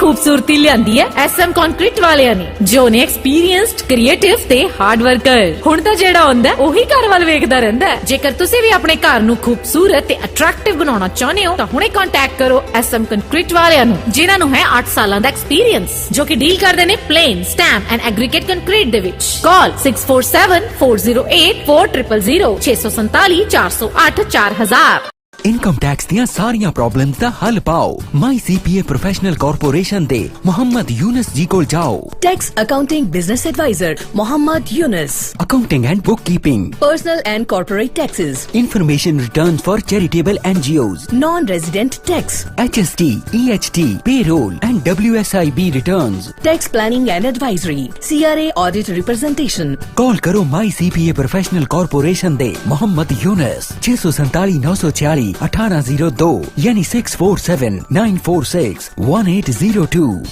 खूबसूरती लियांदी है SM concrete वालियां ने, जो ने एक्सपीरियंस्ड, क्रिएटिव ते हार्ड वर्कर। हुण तां जेड़ा हुंदा ओही घर वाल वेखदा रहिंदा है। जेकर तुसीं भी अपने घर नूं खूबसूरत ते अट्रैक्टिव बनाउणा चाहुंदे हो तां हुणे कांटैक्ट करो SM कंक्रीट वालियां नूं, जिन्हां नूं है 8 सालां दा एक्सपीरियंस, जो कि डील करदे ने plain, stamp and aggregate concrete दे विच। कॉल 6474084000 647 408 4000। इनकम टैक्स दियां सारियां प्रॉब्लम्स दा हल पाओ माई CPA प्रोफेशनल कॉर्पोरेशन दे मोहम्मद यूनुस जी कोल जाओ। Tax accounting business advisor Mohammad Yunus. Accounting and book keeping, personal and corporate taxes, information return for charitable NGOs, non resident tax, HST, EHT, payroll and WSIB returns, tax planning and advisory, CRA audit representation. Call करो माई CPA professional corporation दे मोहम्मद यूनुस 647 940 1802 यानी 6479461802।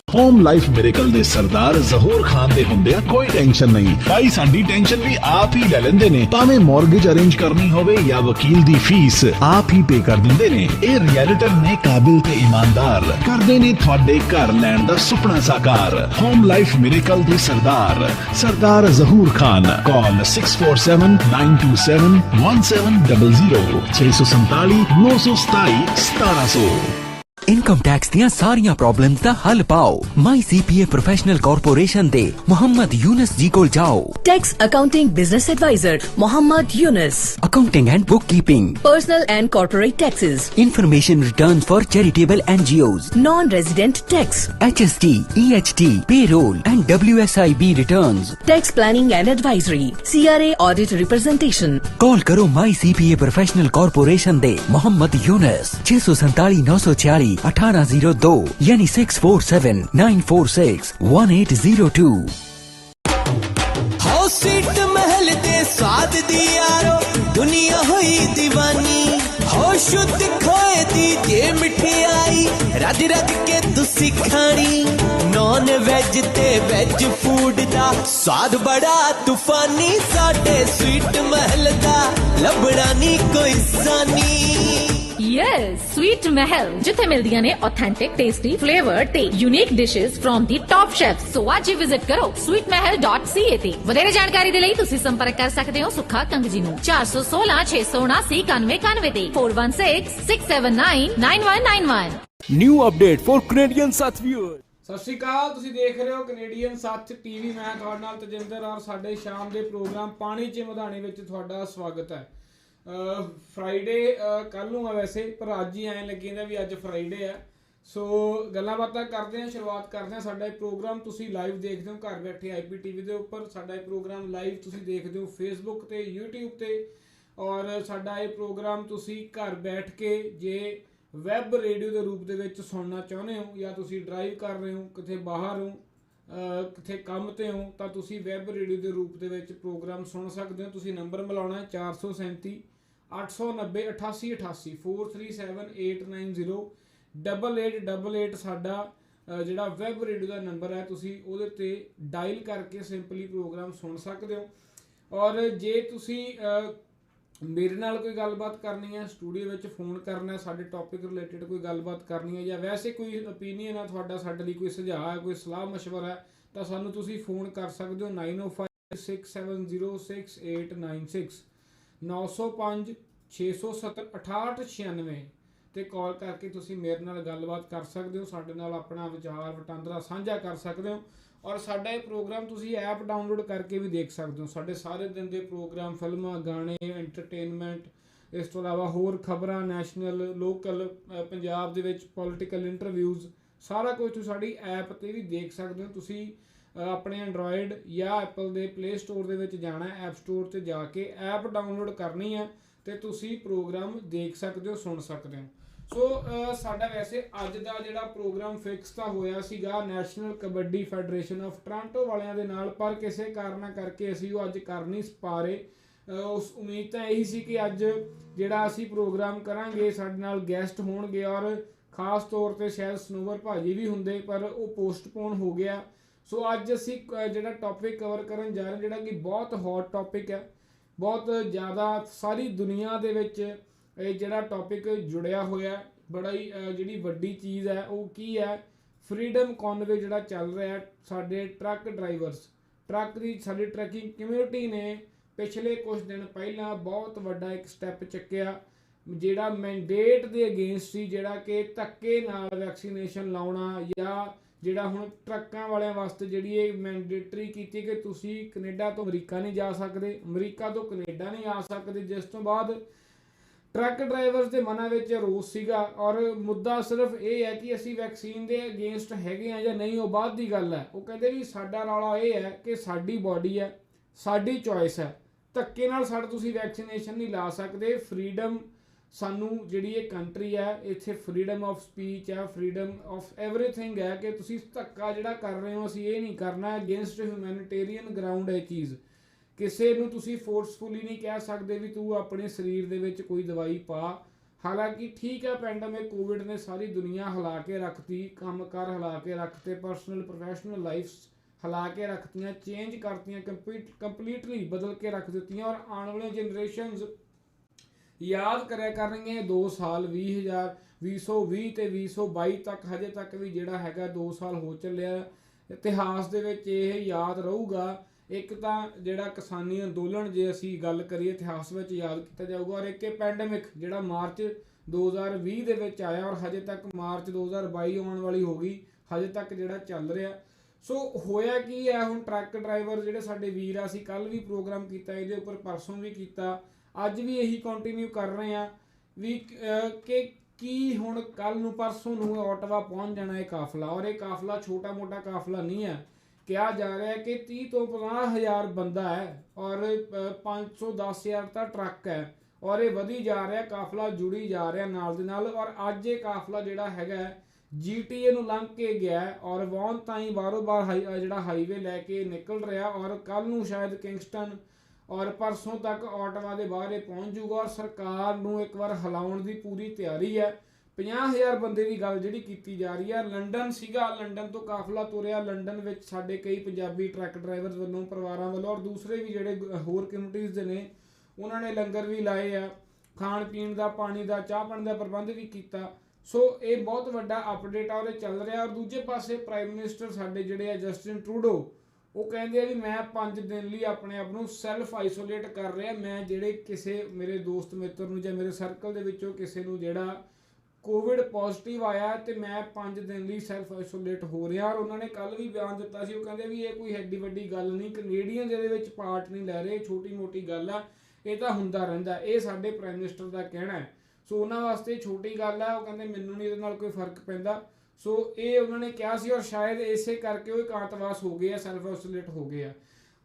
Home life miracle दे सरदार जहूर खान दे हुंदिया कोई tension नहीं भाई, साडी tension भी आप ही ले लेंदे ने। भावें मॉर्गेज अरेंज करनी होवे या वकील दी फीस आप ही पे कर दिंदे ने। ए रियलिटर ने काबिल ते ईमानदार करदे ने तुहाडे घर लैण दा सुपना साकार। होम लाइफ मिरेकल दे Sardar Sardar Zahoor Khan. Call 6479271700 647 927 1700। Income tax दियां सारियां प्रॉब्लम्स दा हल पाओ माई CPA प्रोफेशनल कॉर्पोरेशन दे मोहम्मद यूनुस जी कोल जाओ। Tax accounting business advisor Mohammad Yunus. Accounting and book keeping, personal and corporate taxes, information return for charitable NGOs, non resident tax, HST, EHT, payroll and WSIB returns, tax planning and advisory, CRA audit representation. Call करो माई CPA professional corporation दे मोहम्मद यूनुस 647 940 1802 यानी 6479461802। Seat महल दे स्वाद दी यारो दुनिया हुई दीवानी। हो शुद्ध खोए दी जे मिठाई रज रज के तुसी खानी। नॉन वेज ते वेज फूड दा स्वाद बड़ा तूफानी। साडे स्वीट महल दा लभड़ा नी कोई सानी। यस, स्वीट महल, जिथे मिलदियां ने ऑथेंटिक, टेस्टी, फ्लेवर्ड ते unique dishes from the top chefs. So आज ही विजिट करो sweetmahal.ca ते। वधेरे जानकारी दे लई तुसी संपर्क कर सकदे हो सुखा कंग जी नूं 416 679 9191 ते 4166799191। न्यू अपडेट फॉर कैनेडियन साथ व्यूअर। ਸਤਿ ਸ਼੍ਰੀ ਅਕਾਲ, ਤੁਸੀਂ ਦੇਖ ਰਹੇ ਹੋ ਕੈਨੇਡੀਅਨ ਸੱਥ TV। ਮੈਂ ਤੁਹਾਡੇ ਨਾਲ ਤਜਿੰਦਰ ਔਰ ਸਾਡੇ ਸ਼ਾਮ ਦੇ ਪ੍ਰੋਗਰਾਮ ਪਾਣੀ 'ਚ ਮਧਾਣੀ ਵਿੱਚ ਤੁਹਾਡਾ ਸਵਾਗਤ ਹੈ। ਫਰਾਈਡੇ ਕੱਲ ਨੂੰ ਆ ਵੈਸੇ, ਪਰ ਅੱਜ ਹੀ ਐਂ ਲੱਗੀ ਜਾਂਦਾ ਵੀ ਅੱਜ ਫਰਾਈਡੇ ਹੈ। ਸੋ ਗੱਲਾਂ ਬਾਤਾਂ ਕਰਦੇ ਹਾਂ, ਸ਼ੁਰੂਆਤ ਕਰਦੇ ਹਾਂ। ਸਾਡਾ ਇਹ ਪ੍ਰੋਗਰਾਮ ਤੁਸੀਂ ਲਾਈਵ ਦੇਖਦੇ ਹੋ ਘਰ ਬੈਠੇ IPTV ਦੇ ਉੱਪਰ। ਸਾਡਾ ਇਹ ਪ੍ਰੋਗਰਾਮ ਲਾਈਵ ਤੁਸੀਂ ਦੇਖਦੇ ਹੋ Facebook ਤੇ YouTube ਤੇ। ਔਰ ਸਾਡਾ ਇਹ ਪ੍ਰੋਗਰਾਮ ਤੁਸੀਂ ਘਰ ਬੈਠ ਕੇ ਜੇ ਵੈਬ ਰੇਡੀਓ ਦੇ ਰੂਪ ਦੇ ਵਿੱਚ ਸੁਣਨਾ ਚਾਹੁੰਦੇ ਹੋ, ਜਾਂ ਤੁਸੀਂ ਡਰਾਈਵ ਕਰ ਰਹੇ ਹੋ, ਕਿਤੇ ਬਾਹਰ ਹੋ, ਕਿਤੇ ਕੰਮ ਤੇ ਹੋ, ਤਾਂ ਤੁਸੀਂ ਵੈਬ ਰੇਡੀਓ ਦੇ ਰੂਪ ਦੇ ਵਿੱਚ ਪ੍ਰੋਗਰਾਮ ਸੁਣ ਸਕਦੇ ਹੋ। ਤੁਸੀਂ ਨੰਬਰ ਮਿਲਾਉਣਾ 437 890 8888 437890 8888 ਸਾਡਾ ਜਿਹੜਾ ਵੈਬ ਰੇਡੀਓ ਦਾ ਨੰਬਰ ਹੈ। ਤੁਸੀਂ ਉਹਦੇ ਤੇ ਡਾਇਲ ਕਰਕੇ ਸਿੰਪਲੀ ਪ੍ਰੋਗਰਾਮ ਸੁਣ ਸਕਦੇ ਹੋ। ਔਰ ਜੇ ਤੁਸੀਂ ਮੇਰੇ ਨਾਲ ਕੋਈ ਗੱਲਬਾਤ ਕਰਨੀ ਹੈ, ਸਟੂਡੀਓ ਵਿੱਚ ਫੋਨ ਕਰਨਾ, ਸਾਡੇ ਟੌਪਿਕ ਰਿਲੇਟਡ ਕੋਈ ਗੱਲਬਾਤ ਕਰਨੀ ਹੈ, ਜਾਂ ਵੈਸੇ ਕੋਈ ਓਪੀਨੀਅਨ ਹੈ ਤੁਹਾਡਾ, ਸਾਡੇ ਲਈ ਕੋਈ ਸੁਝਾਅ ਹੈ, ਕੋਈ ਸਲਾਹ ਮਸ਼ਵਰਾ ਹੈ, ਤਾਂ ਸਾਨੂੰ ਤੁਸੀਂ ਫੋਨ ਕਰ ਸਕਦੇ ਹੋ 9056706896 905 670 6896 ਤੇ ਕਾਲ ਕਰਕੇ ਤੁਸੀਂ ਮੇਰੇ ਨਾਲ ਗੱਲਬਾਤ ਕਰ ਸਕਦੇ ਹੋ। ਸਾਡੇ ਨਾਲ ਆਪਣਾ ਵਿਚਾਰ ਵਟਾਂਦਰਾ ਸਾਂਝਾ ਕਰ ਸਕਦੇ ਹੋ। ਔਰ ਸਾਡਾ ਇਹ ਪ੍ਰੋਗਰਾਮ ਤੁਸੀਂ ਐਪ ਡਾਊਨਲੋਡ ਕਰਕੇ ਵੀ ਦੇਖ ਸਕਦੇ ਹੋ। ਸਾਡੇ ਸਾਰੇ ਦਿਨ ਦੇ ਪ੍ਰੋਗਰਾਮ, ਫਿਲਮਾਂ, ਗਾਣੇ, ਐਂਟਰਟੇਨਮੈਂਟ, ਇਸ ਤੋਂ ਇਲਾਵਾ ਹੋਰ ਖਬਰਾਂ, ਨੈਸ਼ਨਲ, ਲੋਕਲ, ਪੰਜਾਬ ਦੇ ਵਿੱਚ ਪੋਲੀਟੀਕਲ ਇੰਟਰਵਿਊਜ਼, ਸਾਰਾ ਕੁਝ ਤੁਸੀਂ ਸਾਡੀ ਐਪ 'ਤੇ ਵੀ ਦੇਖ ਸਕਦੇ ਹੋ। ਤੁਸੀਂ ਆਪਣੇ ਐਂਡਰੋਇਡ ਜਾਂ ਐਪਲ ਦੇ ਪਲੇ ਸਟੋਰ ਦੇ ਵਿੱਚ ਜਾਣਾ, ਐਪ ਸਟੋਰ 'ਤੇ ਜਾ ਕੇ ਐਪ ਡਾਊਨਲੋਡ ਕਰਨੀ ਹੈ ਤੇ ਤੁਸੀਂ ਪ੍ਰੋਗਰਾਮ ਦੇਖ ਸਕਦੇ ਹੋ, ਸੁਣ ਸਕਦੇ ਹੋ। ਸੋ ਸਾਡਾ ਵੈਸੇ ਅੱਜ ਦਾ ਜਿਹੜਾ ਪ੍ਰੋਗਰਾਮ ਫਿਕਸ ਤਾਂ ਹੋਇਆ ਸੀਗਾ national kabaddi federation of Toronto ਵਾਲਿਆਂ ਦੇ ਨਾਲ, ਪਰ ਕਿਸੇ ਕਾਰਨਾਂ ਕਰਕੇ ਅਸੀਂ ਉਹ ਅੱਜ ਕਰ ਨਹੀਂ ਪਾ ਰਹੇ। ਉਸ ਉਮੀਦ ਤਾਂ ਇਹੀ ਸੀ ਕਿ ਅੱਜ ਜਿਹੜਾ ਅਸੀਂ ਪ੍ਰੋਗਰਾਮ ਕਰਾਂਗੇ ਸਾਡੇ ਨਾਲ ਗੈਸਟ ਹੋਣਗੇ, ਔਰ ਖਾਸ ਤੌਰ 'ਤੇ ਸ਼ਾਇਦ ਸਨੋਵਰ ਭਾਜੀ ਵੀ ਹੁੰਦੇ, ਪਰ ਉਹ ਪੋਸਟਪੋਨ ਹੋ ਗਿਆ। ਸੋ ਅੱਜ ਅਸੀਂ ਜਿਹੜਾ ਟੌਪਿਕ ਕਵਰ ਕਰਨ ਜਾ ਰਹੇ ਹਾਂ, ਜਿਹੜਾ ਕਿ ਬਹੁਤ ਹੌਟ ਟੌਪਿਕ ਹੈ, ਬਹੁਤ ਜ਼ਿਆਦਾ ਸਾਰੀ ਦੁਨੀਆ ਦੇ ਵਿੱਚ ਇਹ ਜਿਹੜਾ ਟੌਪਿਕ ਜੁੜਿਆ ਹੋਇਆ, ਬੜਾ ਹੀ ਜਿਹੜੀ ਵੱਡੀ ਚੀਜ਼ ਹੈ ਉਹ ਕੀ ਹੈ, ਫਰੀडम ਕਨਵੇ ਜਿਹੜਾ ਚੱਲ ਰਿਹਾ ਸਾਡੇ ਟਰੱਕ ਡਰਾਈਵਰਸ ਟਰੱਕ ਦੀ ਸਾਡੀ ਟਰੱਕਿੰਗ ਕਮਿਊਨਿਟੀ ਨੇ ਪਿਛਲੇ ਕੁਝ ਦਿਨ ਪਹਿਲਾਂ ਬਹੁਤ ਵੱਡਾ ਇੱਕ ਸਟੈਪ ਚੱਕਿਆ ਜਿਹੜਾ ਮੈਂਡੇਟ ਦੇ ਅਗੇਂਸਟ ਸੀ, ਜਿਹੜਾ ਕਿ ਧੱਕੇ ਨਾਲ ਵੈਕਸੀਨੇਸ਼ਨ ਲਾਉਣਾ ਜਾਂ ਜਿਹੜਾ ਹੁਣ ਟਰੱਕਾਂ ਵਾਲਿਆਂ ਵਾਸਤੇ ਜਿਹੜੀ ਇਹ ਮੈਂਡੇਟਰੀ ਕੀਤੀ ਕਿ ਤੁਸੀਂ ਕੈਨੇਡਾ ਤੋਂ ਅਮਰੀਕਾ ਨਹੀਂ ਜਾ ਸਕਦੇ, ਅਮਰੀਕਾ ਤੋਂ ਕੈਨੇਡਾ ਨਹੀਂ ਆ ਸਕਦੇ, ਜਿਸ ਤੋਂ ਬਾਅਦ ਟਰੱਕ ਡਰਾਈਵਰਸ ਦੇ ਮਨਾਂ ਵਿੱਚ ਰੋਸ ਸੀਗਾ। ਔਰ ਮੁੱਦਾ ਸਿਰਫ ਇਹ ਹੈ ਕਿ ਅਸੀਂ ਵੈਕਸੀਨ ਦੇ ਅਗੇਂਸਟ ਹੈਗੇ ਆ ਜਾਂ ਨਹੀਂ, ਉਹ ਬਾਅਦ ਦੀ ਗੱਲ ਹੈ। ਉਹ ਕਹਿੰਦੇ ਵੀ ਸਾਡਾ ਰੌਲਾ ਇਹ ਹੈ ਕਿ ਸਾਡੀ ਬਾਡੀ ਹੈ, ਸਾਡੀ ਚੋਇਸ ਹੈ, ਧੱਕੇ ਨਾਲ ਸਾਡਾ ਤੁਸੀਂ ਵੈਕਸੀਨੇਸ਼ਨ ਨਹੀਂ ਲਾ ਸਕਦੇ। ਫਰੀडम ਸਾਨੂੰ ਜਿਹੜੀ ਇਹ ਕੰਟਰੀ ਹੈ ਇੱਥੇ ਫਰੀडम ਆਫ ਸਪੀਚ ਹੈ, ਫਰੀडम ਆਫ ਐਵਰੀਥਿੰਗ ਹੈ ਕਿ ਤੁਸੀਂ ਧੱਕਾ ਜਿਹੜਾ ਕਰ ਰਹੇ ਹੋ ਅਸੀਂ ਇਹ ਨਹੀਂ ਕਰਨਾ। ਅਗੇਂਸਟ ਹਿਊਮੈਨਿਟੇਰੀਅਨ ਗਰਾਊਂਡ ਹੈ ਚੀਜ਼। ਕਿਸੇ ਨੂੰ ਤੁਸੀਂ ਫੋਰਸਫੁਲੀ ਨਹੀਂ ਕਹਿ ਸਕਦੇ ਵੀ ਤੂੰ ਆਪਣੇ ਸਰੀਰ ਦੇ ਵਿੱਚ ਕੋਈ ਦਵਾਈ ਪਾ। ਹਾਲਾਂਕਿ ਠੀਕ ਹੈ ਪੈਂਡੇਮਿਕ ਕੋਵਿਡ ਨੇ ਸਾਰੀ ਦੁਨੀਆ ਹਿਲਾ ਕੇ ਰੱਖਤੀ, ਕੰਮਕਾਰ ਹਿਲਾ ਕੇ ਰੱਖਤੇ, ਪਰਸਨਲ ਪ੍ਰੋਫੈਸ਼ਨਲ ਲਾਈਫਸ ਹਿਲਾ ਕੇ ਰੱਖਤੀਆਂ, ਚੇਂਜ ਕਰਤੀਆਂ, ਕੰਪਲੀਟਲੀ ਬਦਲ ਕੇ ਰੱਖ ਦਿੱਤੀਆਂ। ਔਰ ਆਉਣ ਵਾਲੀਆਂ ਜਨਰੇਸ਼ਨਸ ਯਾਦ ਕਰਿਆ ਕਰਨਗੀਆਂ 2 ਸਾਲ 2020 ਤੇ 2022 ਤੱਕ, ਹਜੇ ਤੱਕ ਵੀ ਜਿਹੜਾ ਹੈਗਾ 2 ਸਾਲ ਹੋ ਚੱਲਿਆ। ਇਤਿਹਾਸ ਦੇ ਵਿੱਚ ਇਹ ਯਾਦ ਰਹੂਗਾ। ਇੱਕ ਤਾਂ ਜਿਹੜਾ ਕਿਸਾਨੀ ਅੰਦੋਲਨ ਜੇ ਅਸੀਂ ਗੱਲ ਕਰੀਏ ਇਤਿਹਾਸ ਵਿੱਚ ਯਾਦ ਕੀਤਾ ਜਾਊਗਾ, ਔਰ ਇੱਕ ਇਹ ਪੈਂਡੇਮਿਕ ਜਿਹੜਾ ਮਾਰਚ 2020 ਦੇ ਵਿੱਚ ਆਇਆ ਔਰ ਹਜੇ ਤੱਕ ਮਾਰਚ 2022 ਆਉਣ ਵਾਲੀ ਹੋ ਗਈ, ਹਜੇ ਤੱਕ ਜਿਹੜਾ ਚੱਲ ਰਿਹਾ। ਸੋ ਹੋਇਆ ਕੀ ਹੈ ਹੁਣ ਟਰੱਕ ਡਰਾਈਵਰ ਜਿਹੜੇ ਸਾਡੇ ਵੀਰ ਆ, ਅਸੀਂ ਕੱਲ ਵੀ ਪ੍ਰੋਗਰਾਮ ਕੀਤਾ ਇਹਦੇ ਉੱਪਰ, ਪਰਸੋਂ ਵੀ ਕੀਤਾ, ਅੱਜ ਵੀ ਇਹੀ ਕੰਟੀਨਿਊ ਕਰ ਰਹੇ ਆ ਵੀ ਕਿ ਕੀ ਹੁਣ ਕੱਲ ਨੂੰ ਪਰਸੋਂ ਨੂੰ ਓਟਵਾ ਪਹੁੰਚ ਜਾਣਾ ਇਹ ਕਾਫਲਾ। ਔਰ ਇਹ ਕਾਫਲਾ ਛੋਟਾ ਮੋਟਾ ਕਾਫਲਾ ਨਹੀਂ ਹੈ। ਕਿਹਾ ਜਾ ਰਿਹਾ ਹੈ ਕਿ 30 ਤੋਂ 50,000 ਬੰਦਾ ਹੈ ਔਰ 510,000 ਤਾਂ ਟਰੱਕ ਹੈ ਔਰ ਇਹ ਵਧੀ ਜਾ ਰਿਹਾ, ਕਾਫਲਾ ਜੁੜੀ ਜਾ ਰਿਹਾ ਨਾਲ ਦੇ ਨਾਲ। ਔਰ ਅੱਜ ਇਹ ਕਾਫਲਾ ਜਿਹੜਾ ਹੈਗਾ GTA ਨੂੰ ਲੰਘ ਕੇ ਗਿਆ ਔਰ ਵੌਨ ਤਾਈਂ ਬਾਰੋ-ਬਾਰ ਜਿਹੜਾ ਹਾਈਵੇ ਲੈ ਕੇ ਨਿਕਲ ਰਿਹਾ ਔਰ ਕੱਲ ਨੂੰ ਸ਼ਾਇਦ ਕਿੰਗਸਟਨ ਔਰ ਪਰਸੋਂ ਤੱਕ ਓਟਵਾ ਦੇ ਬਾਹਰ ਇਹ ਪਹੁੰਚ ਜੂਗਾ। ਔਰ ਸਰਕਾਰ ਨੂੰ ਇੱਕ ਵਾਰ ਹਿਲਾਉਣ ਦੀ ਪੂਰੀ ਤਿਆਰੀ ਹੈ। 50,000 ਬੰਦੇ ਦੀ ਗੱਲ ਜਿਹੜੀ ਕੀਤੀ ਜਾ ਰਹੀ ਹੈ। ਲੰਡਨ ਸੀਗਾ, ਲੰਡਨ ਤੋਂ ਕਾਫਲਾ ਤੁਰਿਆ, ਲੰਡਨ ਵਿੱਚ ਸਾਡੇ ਕਈ ਪੰਜਾਬੀ ਟਰੱਕ ਡਰਾਈਵਰਸ ਵੱਲੋਂ, ਪਰਿਵਾਰਾਂ ਵੱਲੋਂ ਔਰ ਦੂਸਰੇ ਵੀ ਜਿਹੜੇ ਹੋਰ ਕਮਿਊਨਿਟੀਜ਼ ਦੇ ਨੇ ਉਹਨਾਂ ਨੇ ਲੰਗਰ ਵੀ ਲਾਏ ਆ, ਖਾਣ ਪੀਣ ਦਾ, ਪਾਣੀ ਦਾ, ਚਾਹ ਪਾਣੀ ਦਾ ਪ੍ਰਬੰਧ ਵੀ ਕੀਤਾ। ਸੋ ਇਹ ਬਹੁਤ ਵੱਡਾ ਅਪਡੇਟ ਆ ਔਰ ਇਹ ਚੱਲ ਰਿਹਾ। ਔਰ ਦੂਜੇ ਪਾਸੇ ਪ੍ਰਾਈਮ ਮਿਨਿਸਟਰ ਸਾਡੇ ਜਿਹੜੇ ਆ ਜਸਟਿਨ ਟਰੂਡੋ, ਉਹ ਕਹਿੰਦੇ ਆ ਵੀ ਮੈਂ 5 ਦਿਨ ਲਈ ਆਪਣੇ ਆਪ ਨੂੰ ਸੈਲਫ ਆਈਸੋਲੇਟ ਕਰ ਰਿਹਾ। ਮੈਂ ਜਿਹੜੇ ਕਿਸੇ ਮੇਰੇ ਦੋਸਤ ਮਿੱਤਰ ਨੂੰ ਜਾਂ ਮੇਰੇ ਸਰਕਲ ਦੇ ਵਿੱਚੋਂ ਕਿਸੇ ਨੂੰ ਜਿਹੜਾ ਕੋਵਿਡ ਪੋਜ਼ਿਟਿਵ ਆਇਆ ਤੇ ਮੈਂ 5 ਦਿਨ ਲਈ ਸੈਲਫ ਆਈਸੋਲੇਟ ਹੋ ਰਿਹਾ। ਔਰ ਉਹਨਾਂ ਨੇ ਕੱਲ ਵੀ ਬਿਆਨ ਦਿੱਤਾ ਸੀ, ਉਹ ਕਹਿੰਦੇ ਵੀ ਇਹ ਕੋਈ ਐਡੀ ਵੱਡੀ ਗੱਲ ਨਹੀਂ, ਕੈਨੇਡੀਅਨ ਇਹਦੇ ਵਿੱਚ ਪਾਰਟ ਨਹੀਂ ਲੈ ਰਹੇ, ਛੋਟੀ ਮੋਟੀ ਗੱਲ ਆ, ਇਹ ਤਾਂ ਹੁੰਦਾ ਰਹਿੰਦਾ। ਇਹ ਸਾਡੇ ਪ੍ਰਾਈਮ ਮਿਨਿਸਟਰ ਦਾ ਕਹਿਣਾ ਹੈ। ਸੋ ਉਹਨਾਂ ਵਾਸਤੇ ਛੋਟੀ ਗੱਲ ਹੈ। ਉਹ ਕਹਿੰਦੇ ਮੈਨੂੰ ਨਹੀਂ ਇਹਦੇ ਨਾਲ ਕੋਈ ਫਰਕ ਪੈਂਦਾ। ਸੋ ਇਹ ਉਹਨਾਂ ਨੇ ਕਿਹਾ ਸੀ ਔਰ ਸ਼ਾਇਦ ਇਸੇ ਕਰਕੇ ਉਹ ਇਕਾਂਤਵਾਸ ਹੋ ਗਏ ਆ, ਸੈਲਫ ਆਈਸੋਲੇਟ ਹੋ ਗਏ ਆ।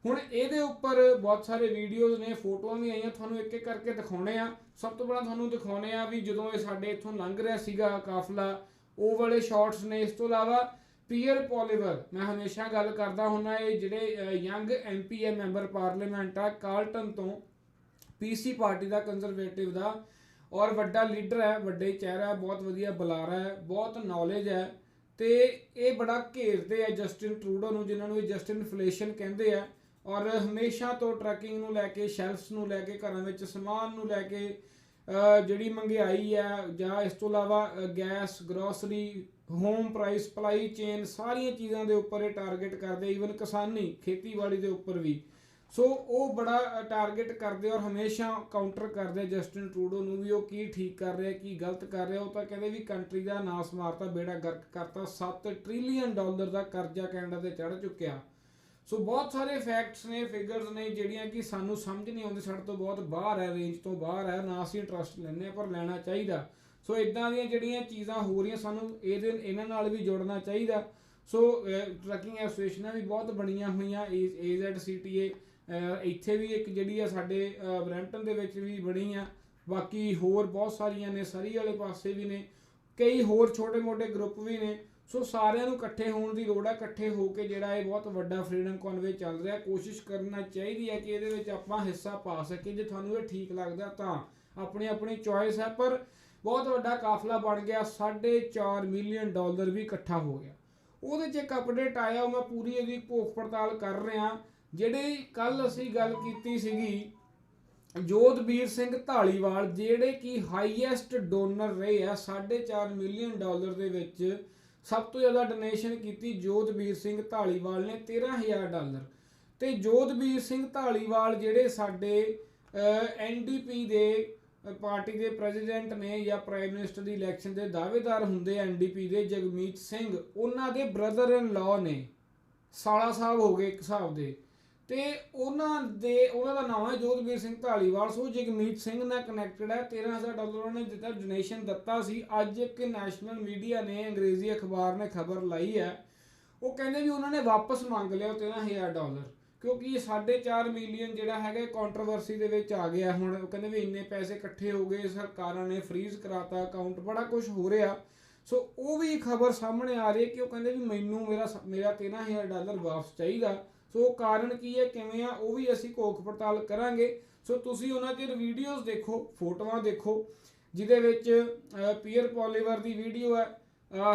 ਹੁਣ ਇਹਦੇ ਉੱਪਰ ਬਹੁਤ ਸਾਰੇ ਵੀਡੀਓਜ਼ ਨੇ, ਫੋਟੋਆਂ ਵੀ ਆਈਆਂ, ਤੁਹਾਨੂੰ ਇੱਕ ਇੱਕ ਕਰਕੇ ਦਿਖਾਉਣੇ ਆ। ਸਭ ਤੋਂ ਪਹਿਲਾਂ ਤੁਹਾਨੂੰ ਦਿਖਾਉਣੇ ਆ ਵੀ ਜਦੋਂ ਇਹ ਸਾਡੇ ਇੱਥੋਂ ਲੰਘ ਰਿਹਾ ਸੀਗਾ ਕਾਫਲਾ, ਉਹ ਵਾਲੇ ਸ਼ਾਟਸ ਨੇ। ਇਸ ਤੋਂ ਇਲਾਵਾ ਪੀਅਰ ਪੋਲੀਵਰ, ਮੈਂ ਹਮੇਸ਼ਾ ਗੱਲ ਕਰਦਾ ਹੁੰਦਾ, ਇਹ ਜਿਹੜੇ ਯੰਗ MP ਹੈ, ਮੈਂਬਰ ਪਾਰਲੀਮੈਂਟ ਆ ਕਾਰਲਟਨ ਤੋਂ, PC ਪਾਰਟੀ ਦਾ, ਕੰਜ਼ਰਵੇਟਿਵ ਦਾ, ਔਰ ਵੱਡਾ ਲੀਡਰ ਹੈ, ਵੱਡੇ ਚਿਹਰਾ, ਬਹੁਤ ਵਧੀਆ ਬੁਲਾਰਾ ਹੈ, ਬਹੁਤ ਨੌਲੇਜ ਹੈ ਤੇ ਇਹ ਬੜਾ ਘੇਰਦੇ ਆ ਜਸਟਿਨ ਟਰੂਡੋ ਨੂੰ, ਜਿਨ੍ਹਾਂ ਨੂੰ ਇਹ ਜਸਟਿਨ ਇਨਫਲੇਸ਼ਨ ਕਹਿੰਦੇ ਆ। ਔਰ ਹਮੇਸ਼ਾ ਤੋਂ ਟਰੱਕਿੰਗ ਨੂੰ ਲੈ ਕੇ, ਸ਼ੈਲਫਸ ਨੂੰ ਲੈ ਕੇ, ਘਰਾਂ ਵਿੱਚ ਸਮਾਨ ਨੂੰ ਲੈ ਕੇ, ਜਿਹੜੀ ਮਹਿੰਗਾਈ ਹੈ ਜਾਂ ਇਸ ਤੋਂ ਇਲਾਵਾ gas, grocery, home price, supply chain, ਸਾਰੀਆਂ ਚੀਜ਼ਾਂ ਦੇ ਉੱਪਰ ਇਹ ਟਾਰਗੇਟ ਕਰਦੇ, ਈਵਨ ਕਿਸਾਨੀ ਖੇਤੀਬਾੜੀ ਦੇ ਉੱਪਰ ਵੀ। ਸੋ ਉਹ ਬੜਾ ਟਾਰਗੇਟ ਕਰਦੇ ਔਰ ਹਮੇਸ਼ਾ ਕਾਊਂਟਰ ਕਰਦੇ ਜਸਟਿਨ ਟਰੂਡੋ ਨੂੰ ਵੀ ਉਹ ਕੀ ਠੀਕ ਕਰ ਰਿਹਾ, ਕੀ ਗਲਤ ਕਰ ਰਿਹਾ। ਉਹ ਤਾਂ ਕਹਿੰਦੇ ਵੀ ਕੰਟਰੀ ਦਾ ਨਾਸ ਮਾਰਤਾ, ਬੇੜਾ ਗਰਕ ਕਰਤਾ, $7 ਟ੍ਰਿਲੀਅਨ ਦਾ ਕਰਜ਼ਾ ਕੈਨੇਡਾ ਤੇ ਚੜ੍ਹ ਚੁੱਕਿਆ। ਸੋ ਬਹੁਤ ਸਾਰੇ ਫੈਕਟਸ ਨੇ, ਫਿਗਰਸ ਨੇ ਜਿਹੜੀਆਂ ਕਿ ਸਾਨੂੰ ਸਮਝ ਨਹੀਂ ਆਉਂਦੀ, ਸਾਡੇ ਤੋਂ ਬਹੁਤ ਬਾਹਰ ਹੈ, ਰੇਂਜ ਤੋਂ ਬਾਹਰ ਹੈ, ਨਾ ਅਸੀਂ ਇੰਟਰਸਟ ਲੈਂਦੇ ਹਾਂ ਪਰ ਲੈਣਾ ਚਾਹੀਦਾ। ਸੋ ਇਦਾਂ ਦੀਆਂ ਜਿਹੜੀਆਂ ਚੀਜ਼ਾਂ ਹੋ ਰਹੀਆਂ ਸਾਨੂੰ ਇਹਨਾਂ ਨਾਲ ਵੀ ਜੁੜਨਾ ਚਾਹੀਦਾ। ਸੋ ਟਰੱਕਿੰਗ ਐਸੋਸੀਏਸ਼ਨਾਂ ਵੀ ਬਹੁਤ ਬਣੀਆਂ ਹੋਈਆਂ, AZCTA ਇੱਥੇ ਵੀ ਇੱਕ ਜਿਹੜੀ ਆ ਸਾਡੇ ਬਰੈਂਪਟਨ ਦੇ ਵਿੱਚ ਵੀ ਬਣੀ ਆ, ਬਾਕੀ ਹੋਰ ਬਹੁਤ ਸਾਰੀਆਂ ਨੇ, ਸਰੀ ਵਾਲੇ ਪਾਸੇ ਵੀ ਨੇ, ਕਈ ਹੋਰ ਛੋਟੇ ਮੋਟੇ ਗਰੁੱਪ ਵੀ ਨੇ। ਸੋ ਸਾਰਿਆਂ ਨੂੰ ਇਕੱਠੇ ਹੋਣ ਦੀ ਲੋੜ ਹੈ। ਇਕੱਠੇ ਹੋ ਕੇ ਜਿਹੜਾ ਇਹ ਬਹੁਤ ਵੱਡਾ ਫਰੀडम ਕਨਵੇ ਚੱਲ ਰਿਹਾ, ਕੋਸ਼ਿਸ਼ ਕਰਨਾ ਚਾਹੀਦੀ ਹੈ ਕਿ ਇਹਦੇ ਵਿੱਚ ਆਪਾਂ ਹਿੱਸਾ ਪਾ ਸਕੀਏ। ਜੇ ਤੁਹਾਨੂੰ ਇਹ ਠੀਕ ਲੱਗਦਾ ਤਾਂ ਆਪਣੀ ਚੋਇਸ ਹੈ, ਪਰ ਬਹੁਤ ਵੱਡਾ ਕਾਫਲਾ ਬਣ ਗਿਆ, $4.5 ਮਿਲੀਅਨ ਵੀ ਇਕੱਠਾ ਹੋ ਗਿਆ। ਉਹਦੇ 'ਚ ਇੱਕ ਅਪਡੇਟ ਆਇਆ, ਉਹ ਮੈਂ ਪੂਰੀ ਇਹਦੀ ਭੋਖ ਪੜਤਾਲ ਕਰ ਰਿਹਾ। ਜਿਹੜੇ ਕੱਲ ਅਸੀਂ ਗੱਲ ਕੀਤੀ ਸੀਗੀ ਜੋਧਬੀਰ ਸਿੰਘ ਧਾਲੀਵਾਲ, ਜਿਹੜੇ ਕਿ ਹਾਈਐਸਟ ਡੋਨਰ ਰਹੇ ਆ, $4.5 ਮਿਲੀਅਨ ਦੇ ਵਿੱਚ ਸਭ ਤੋਂ ਜ਼ਿਆਦਾ ਡੋਨੇਸ਼ਨ ਕੀਤੀ ਜੋਧਬੀਰ ਸਿੰਘ ਢਾਲੀਵਾਲ ਨੇ $13,000 ਤੇ ਜੋਧਬੀਰ ਸਿੰਘ ਢਾਲੀਵਾਲ ਜਿਹੜੇ ਸਾਡੇ NDP ਦੇ ਪਾਰਟੀ ਦੇ ਪ੍ਰੈਜ਼ੀਡੈਂਟ ਨੇ ਜਾਂ ਪ੍ਰਾਈਮ ਮਿਨਿਸਟਰ ਦੀ ਇਲੈਕਸ਼ਨ ਦੇ ਦਾਅਵੇਦਾਰ ਹੁੰਦੇ NDP ਦੇ ਜਗਮੀਤ ਸਿੰਘ, ਉਹਨਾਂ ਦੇ ਬ੍ਰਦਰ ਇਨ ਲਾਅ ਨੇ, ਸਾਲਾ ਸਾਹਿਬ ਹੋ ਗਏ ਇੱਕ ਹਿਸਾਬ ਦੇ, ਤੇ ਉਹਨਾਂ ਦਾ ਨਾਮ ਹੈ ਜੋਧਬੀਰ ਸਿੰਘ ਢਾਲੀਵਾਲ। ਸੋ ਜਗਮੀਤ ਸਿੰਘ ਨਾਲ ਕਨੈਕਟਡ ਹੈ। $13,000 ਉਹਨਾਂ ਨੇ ਦਿੱਤਾ, ਡੋਨੇਸ਼ਨ ਦਿੱਤਾ ਸੀ। ਅੱਜ ਇੱਕ ਨੈਸ਼ਨਲ ਮੀਡੀਆ ਨੇ, ਅੰਗਰੇਜ਼ੀ ਅਖਬਾਰ ਨੇ ਖਬਰ ਲਾਈ ਹੈ, ਉਹ ਕਹਿੰਦੇ ਵੀ ਉਹਨਾਂ ਨੇ ਵਾਪਸ ਮੰਗ ਲਿਆ $13,000 ਕਿਉਂਕਿ ਇਹ 4.5 ਮਿਲੀਅਨ ਜਿਹੜਾ ਹੈਗਾ ਕੰਟਰੋਵਰਸੀ ਦੇ ਵਿੱਚ ਆ ਗਿਆ। ਹੁਣ ਉਹ ਕਹਿੰਦੇ ਵੀ ਇੰਨੇ ਪੈਸੇ ਇਕੱਠੇ ਹੋ ਗਏ, ਸਰਕਾਰਾਂ ਨੇ ਫਰੀਜ਼ ਕਰਾਤਾ ਅਕਾਊਂਟ, ਬੜਾ ਕੁਝ ਹੋ ਰਿਹਾ। ਸੋ ਉਹ ਵੀ ਖਬਰ ਸਾਹਮਣੇ ਆ ਰਹੀ ਹੈ ਕਿ ਉਹ ਕਹਿੰਦੇ ਵੀ ਮੈਨੂੰ ਮੇਰਾ $13,000 ਵਾਪਸ ਚਾਹੀਦਾ। ਸੋ ਕਾਰਨ ਕੀ ਹੈ, ਕਿਵੇਂ ਆ, ਉਹ ਵੀ ਅਸੀਂ ਘੋਖ ਪੜਤਾਲ ਕਰਾਂਗੇ। ਸੋ ਤੁਸੀਂ ਉਹਨਾਂ ਦੇ ਵੀਡੀਓਜ਼ ਦੇਖੋ, ਫੋਟੋਆਂ ਦੇਖੋ, ਜਿਹਦੇ ਵਿੱਚ ਪੀਅਰ ਪੋਲੀਵਰ ਦੀ ਵੀਡੀਓ ਹੈ,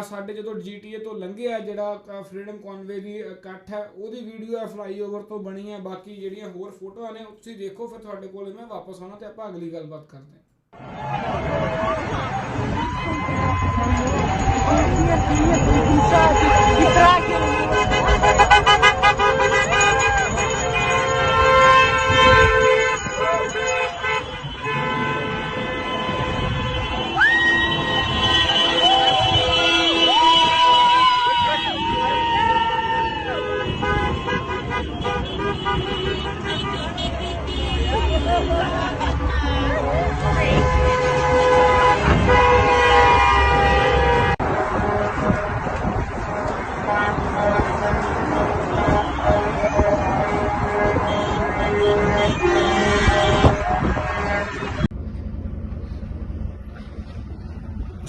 ਸਾਡੇ ਜਦੋਂ GTA ਤੋਂ ਲੰਘਿਆ ਜਿਹੜਾ ਫਰੀडम ਕਨਵੇ ਦੀ ਇਕੱਠ ਹੈ ਉਹਦੀ ਵੀਡੀਓ ਹੈ, ਫਲਾਈਓਵਰ ਤੋਂ ਬਣੀ ਹੈ। ਬਾਕੀ ਜਿਹੜੀਆਂ ਹੋਰ ਫੋਟੋਆਂ ਨੇ ਉਹ ਤੁਸੀਂ ਦੇਖੋ, ਫਿਰ ਤੁਹਾਡੇ ਕੋਲ ਮੈਂ ਵਾਪਸ ਆਉਣਾ ਤੇ ਆਪਾਂ ਅਗਲੀ ਗੱਲਬਾਤ ਕਰਦੇ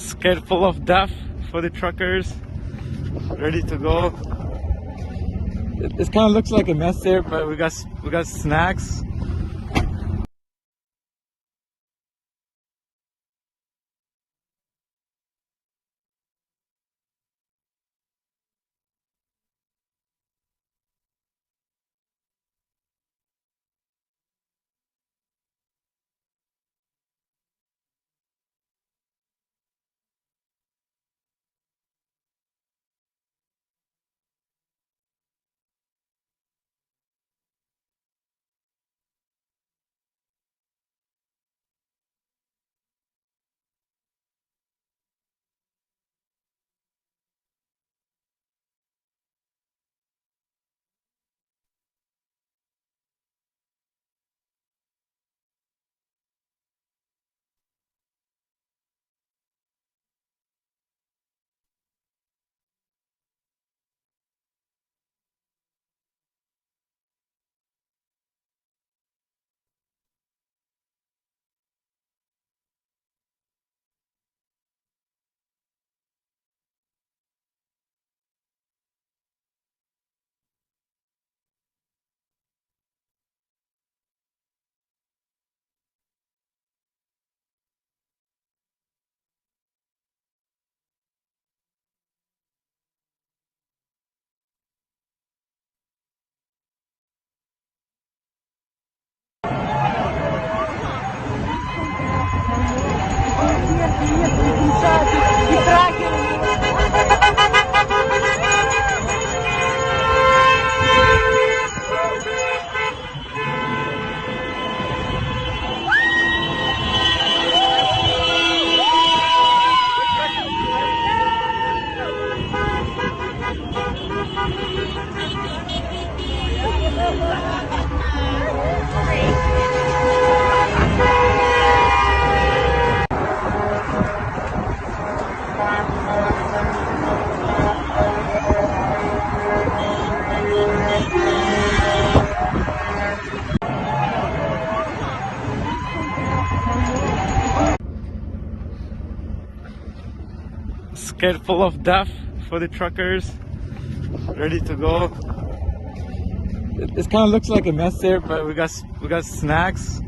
Skid full of duff for the truckers, ready to go. This kind of looks like a mess there, but we got snacks. Skid full of duff for the truckers, ready to go. This kind of looks like a mess there, but we got snacks.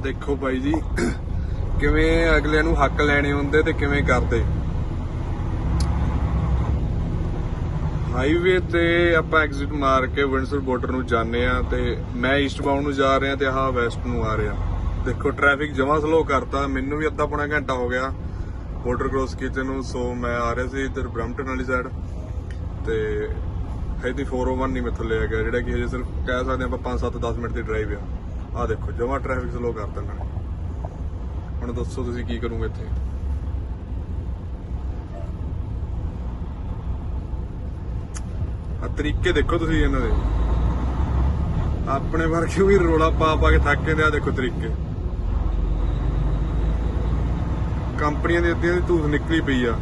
ਦੇਖੋ ਬਾਈ ਜੀ ਕਿਵੇਂ ਅਗਲੇ ਨੂੰ ਹੱਕ ਲੈਣੇ ਹੁੰਦੇ ਤੇ ਕਿਵੇਂ ਕਰਦੇ। ਹਾਈਵੇ ਤੇ ਆਪਾਂ ਐਗਜ਼ਿਟ ਮਾਰ ਕੇ ਵਿੰਡਸਰ ਬਾਰਡਰ ਨੂੰ ਜਾਂਦੇ ਆ ਤੇ ਮੈਂ ਈਸਟ ਬਾਉਂਡ ਨੂੰ ਜਾ ਰਿਹਾ ਤੇ ਆਹ ਵੈਸਟ ਨੂੰ ਆ ਰਿਹਾ। ਦੇਖੋ ਟ੍ਰੈਫਿਕ ਜਮਾਂ ਸਲੋ ਕਰਤਾ, ਮੈਨੂੰ ਵੀ ਅੱਧਾ ਪੌਣਾ ਘੰਟਾ ਹੋ ਗਿਆ ਬਾਰਡਰ ਕ੍ਰੋਸ ਕੀਤੇ ਨੂੰ। ਸੋ ਮੈਂ ਆ ਰਿਹਾ ਸੀ ਇੱਧਰ ਬਰੈਂਪਟਨ ਵਾਲੀ ਸਾਈਡ ਤੇ ਹਜੇ 401 ਨਹੀਂ ਮੈਥੋਂ ਲਿਆ ਗਿਆ, ਜਿਹੜਾ ਕਿ ਹਜੇ ਸਿਰਫ ਕਹਿ ਸਕਦੇ ਆਪਾਂ 5-7-10 ਮਿੰਟ ਦੀ ਡਰਾਈਵ ਆ। ਆਹ ਦੇਖੋ ਜਮਾਂ ਟ੍ਰੈਫਿਕ ਸਲੋ ਕਰਤਾ ਇਹਨਾਂ ਨੇ। ਹੁਣ ਦੱਸੋ ਤੁਸੀਂ ਕੀ ਕਰੋਗੇ ਇੱਥੇ। ਆ ਤਰੀਕੇ ਦੇਖੋ ਤੁਸੀਂ ਇਹਨਾਂ ਦੇ, ਆਪਣੇ ਵਰਗੇ ਵੀ ਰੋਲਾ ਪਾ ਕੇ ਥੱਕ ਜਾਂਦੇ ਆ। ਦੇਖੋ ਤਰੀਕੇ, ਕੰਪਨੀਆਂ ਦੀ ਅੱਧੀਆਂ ਦੀ ਧੂਸ ਨਿਕਲੀ ਪਈ ਆ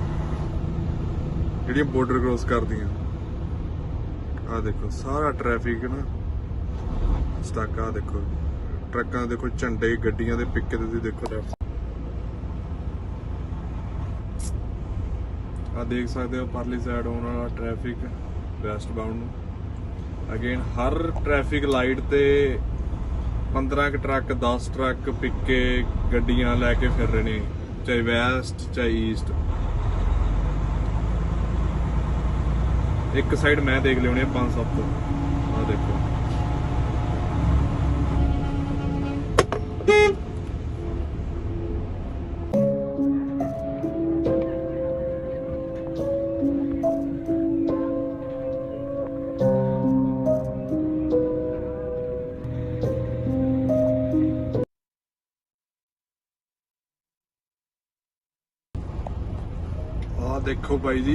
ਜਿਹੜੀਆਂ ਬਾਰਡਰ ਕ੍ਰੋਸ ਕਰਦੀਆਂ। ਆ ਦੇਖੋ ਸਾਰਾ ਟ੍ਰੈਫਿਕ ਨਾ ਸਟਕ। ਆ ਦੇਖੋ ਟਰੱਕਾਂ, ਦੇਖੋ ਝੰਡੇ, ਗੱਡੀਆਂ ਦੇ ਪਿੱਕੇ ਤੁਸੀਂ ਦੇਖੋ। ਆ ਦੇਖ ਸਕਦੇ ਹੋ ਪਰਲੀ ਸਾਈਡ ਆਉਣ ਵਾਲਾ ਟ੍ਰੈਫਿਕ ਵੈਸਟ ਬਾਉਂਡ ਨੂੰ। ਅਗੇਨ ਹਰ ਟ੍ਰੈਫਿਕ ਲਾਈਟ ਤੇ 15 ਕੁ ਟਰੱਕ, 10 ਟਰੱਕ ਪਿੱਕੇ ਗੱਡੀਆਂ ਲੈ ਕੇ ਫਿਰ ਰਹੇ ਨੇ, ਚਾਹੇ ਵੈਸਟ ਚਾਹੇ ਈਸਟ। ਇੱਕ ਸਾਈਡ ਮੈਂ ਦੇਖ ਲਿਆਉਣੇ 5-7 ਤੋਂ। ਆ ਦੇਖੋ ਦੇਖੋ ਬਾਈ ਜੀ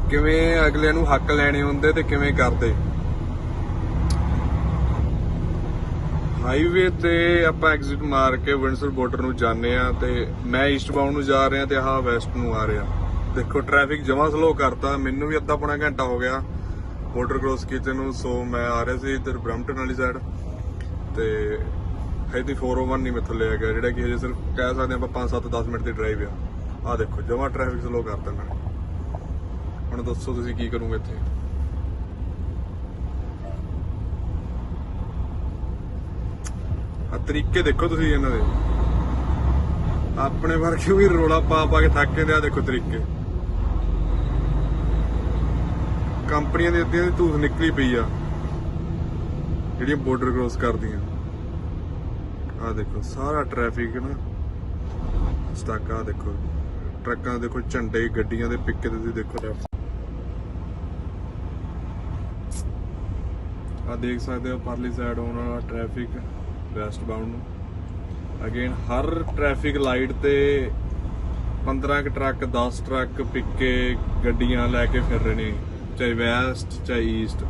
ਕਿਵੇਂ ਅਗਲੇ ਨੂੰ ਹੱਕ ਲੈਣੇ ਹੁੰਦੇ ਤੇ ਕਿਵੇਂ ਕਰਦੇ। ਹਾਈਵੇ ਤੇ ਆਪਾਂ ਐਗਜ਼ਿਟ ਮਾਰ ਕੇ ਵਿੰਡਸਰ ਬਾਰਡਰ ਨੂੰ ਜਾਂਦੇ ਆ ਤੇ ਮੈਂ ਈਸਟ ਬਾਉਂਡ ਨੂੰ ਜਾ ਰਿਹਾ ਤੇ ਆਹ ਵੈਸਟ ਨੂੰ ਆ ਰਿਹਾ। ਦੇਖੋ ਟ੍ਰੈਫਿਕ ਜਮਾਂ ਸਲੋ ਕਰਤਾ, ਮੈਨੂੰ ਵੀ ਅੱਧਾ ਪੌਣਾ ਘੰਟਾ ਹੋ ਗਿਆ ਬਾਰਡਰ ਕ੍ਰੋਸ ਕੀਤੇ ਨੂੰ। ਸੋ ਮੈਂ ਆ ਰਿਹਾ ਸੀ ਇੱਧਰ ਬਰੈਂਪਟਨ ਵਾਲੀ ਸਾਈਡ ਤੇ ਹਜੇ 401 ਨਹੀਂ ਮੈਥੋਂ ਲਿਆ ਗਿਆ, ਜਿਹੜਾ ਕਿ ਹਜੇ ਸਿਰਫ ਕਹਿ ਸਕਦੇ ਆਪਾਂ 5-7-10 ਮਿੰਟ ਦੀ ਡਰਾਈਵ ਆ। ਆ ਦੇਖੋ ਜਮਾਂ ਟ੍ਰੈਫਿਕ ਸਲੋ ਕਰਤਾ ਇਹਨਾਂ ਨੇ। ਹੁਣ ਦੱਸੋ ਤੁਸੀਂ ਕੀ ਕਰੋਗੇ ਇੱਥੇ। ਆ ਤਰੀਕੇ ਦੇਖੋ ਤੁਸੀਂ ਇਹਨਾਂ ਦੇ, ਆਪਣੇ ਵਰਗੇ ਵੀ ਰੋਲਾ ਪਾ ਕੇ ਥੱਕ ਜਾਂਦੇ ਆ। ਦੇਖੋ ਤਰੀਕੇ, ਕੰਪਨੀਆਂ ਦੀ ਅੱਧੀਆਂ ਦੀ ਧੂਸ ਨਿਕਲੀ ਪਈ ਆ ਜਿਹੜੀਆਂ ਬਾਰਡਰ ਕ੍ਰੋਸ ਕਰਦੀਆਂ। ਆ ਦੇਖੋ ਸਾਰਾ ਟ੍ਰੈਫਿਕ ਨਾ ਸਟਕ। ਆ ਦੇਖੋ ਟਰੱਕਾਂ, ਦੇਖੋ ਝੰਡੇ, ਗੱਡੀਆਂ ਦੇ ਪਿੱਕੇ ਤੁਸੀਂ ਦੇਖੋ। ਆ ਦੇਖ ਸਕਦੇ ਹੋ ਪਰਲੀ ਸਾਈਡ ਆਉਣ ਵਾਲਾ ਟ੍ਰੈਫਿਕ ਵੈਸਟ ਬਾਉਂਡ ਨੂੰ। ਅਗੇਨ ਹਰ ਟ੍ਰੈਫਿਕ ਲਾਈਟ ਤੇ 15 ਟਰੱਕ 10 ਟਰੱਕ ਪਿੱਕੇ ਗੱਡੀਆਂ ਲੈ ਕੇ ਫਿਰ ਰਹੇ ਨੇ, ਚਾਹੇ ਵੈਸਟ ਚਾਹੇ ਈਸਟ।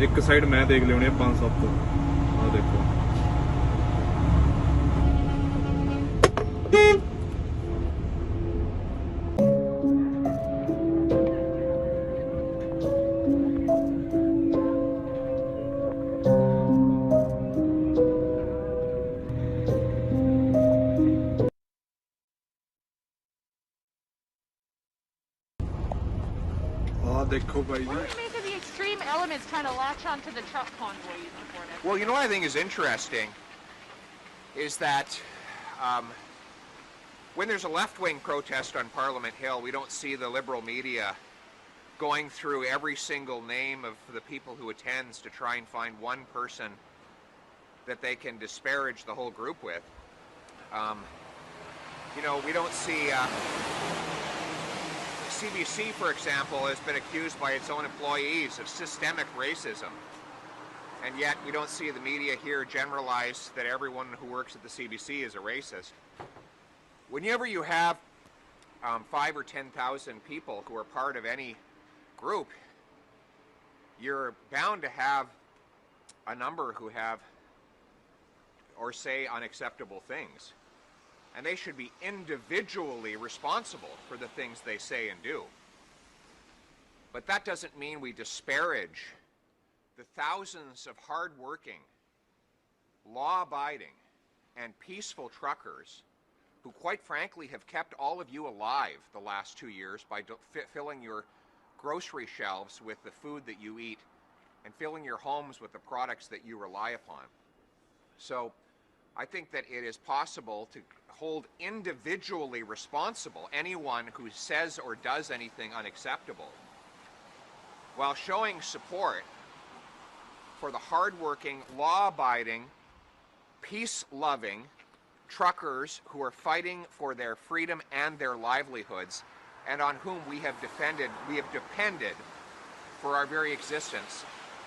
ਇੱਕ ਸਾਈਡ ਮੈਂ ਦੇਖ ਲਿਆਉਣੇ 5-7 ਆ ਦੇਖੋ। ਦੇਖੋ ਭਾਈ ਜੀ। Elements trying to latch onto the truck convoy you reported. Well, you know what I think is interesting is that when there's a left-wing protest on Parliament Hill, we don't see the Liberal media going through every single name of the people who attends to try and find one person that they can disparage the whole group with. You know, we don't see... CBC, for example, has been accused by its own employees of systemic racism, and yet we don't see the media here generalize that everyone who works at the CBC is a racist. Whenever you have 5 or 10,000 people who are part of any group, you're bound to have a number who have or say unacceptable things. And they should be individually responsible for the things they say and do. But that doesn't mean we disparage the thousands of hard-working, law-abiding, and peaceful truckers who, quite frankly, have kept all of you alive the last 2 years by filling your grocery shelves with the food that you eat and filling your homes with the products that you rely upon. So I think that it is possible to hold individually responsible anyone who says or does anything unacceptable, while showing support for the hardworking, law-abiding, peace-loving truckers who are fighting for their freedom and their livelihoods, and on whom we have depended for our very existence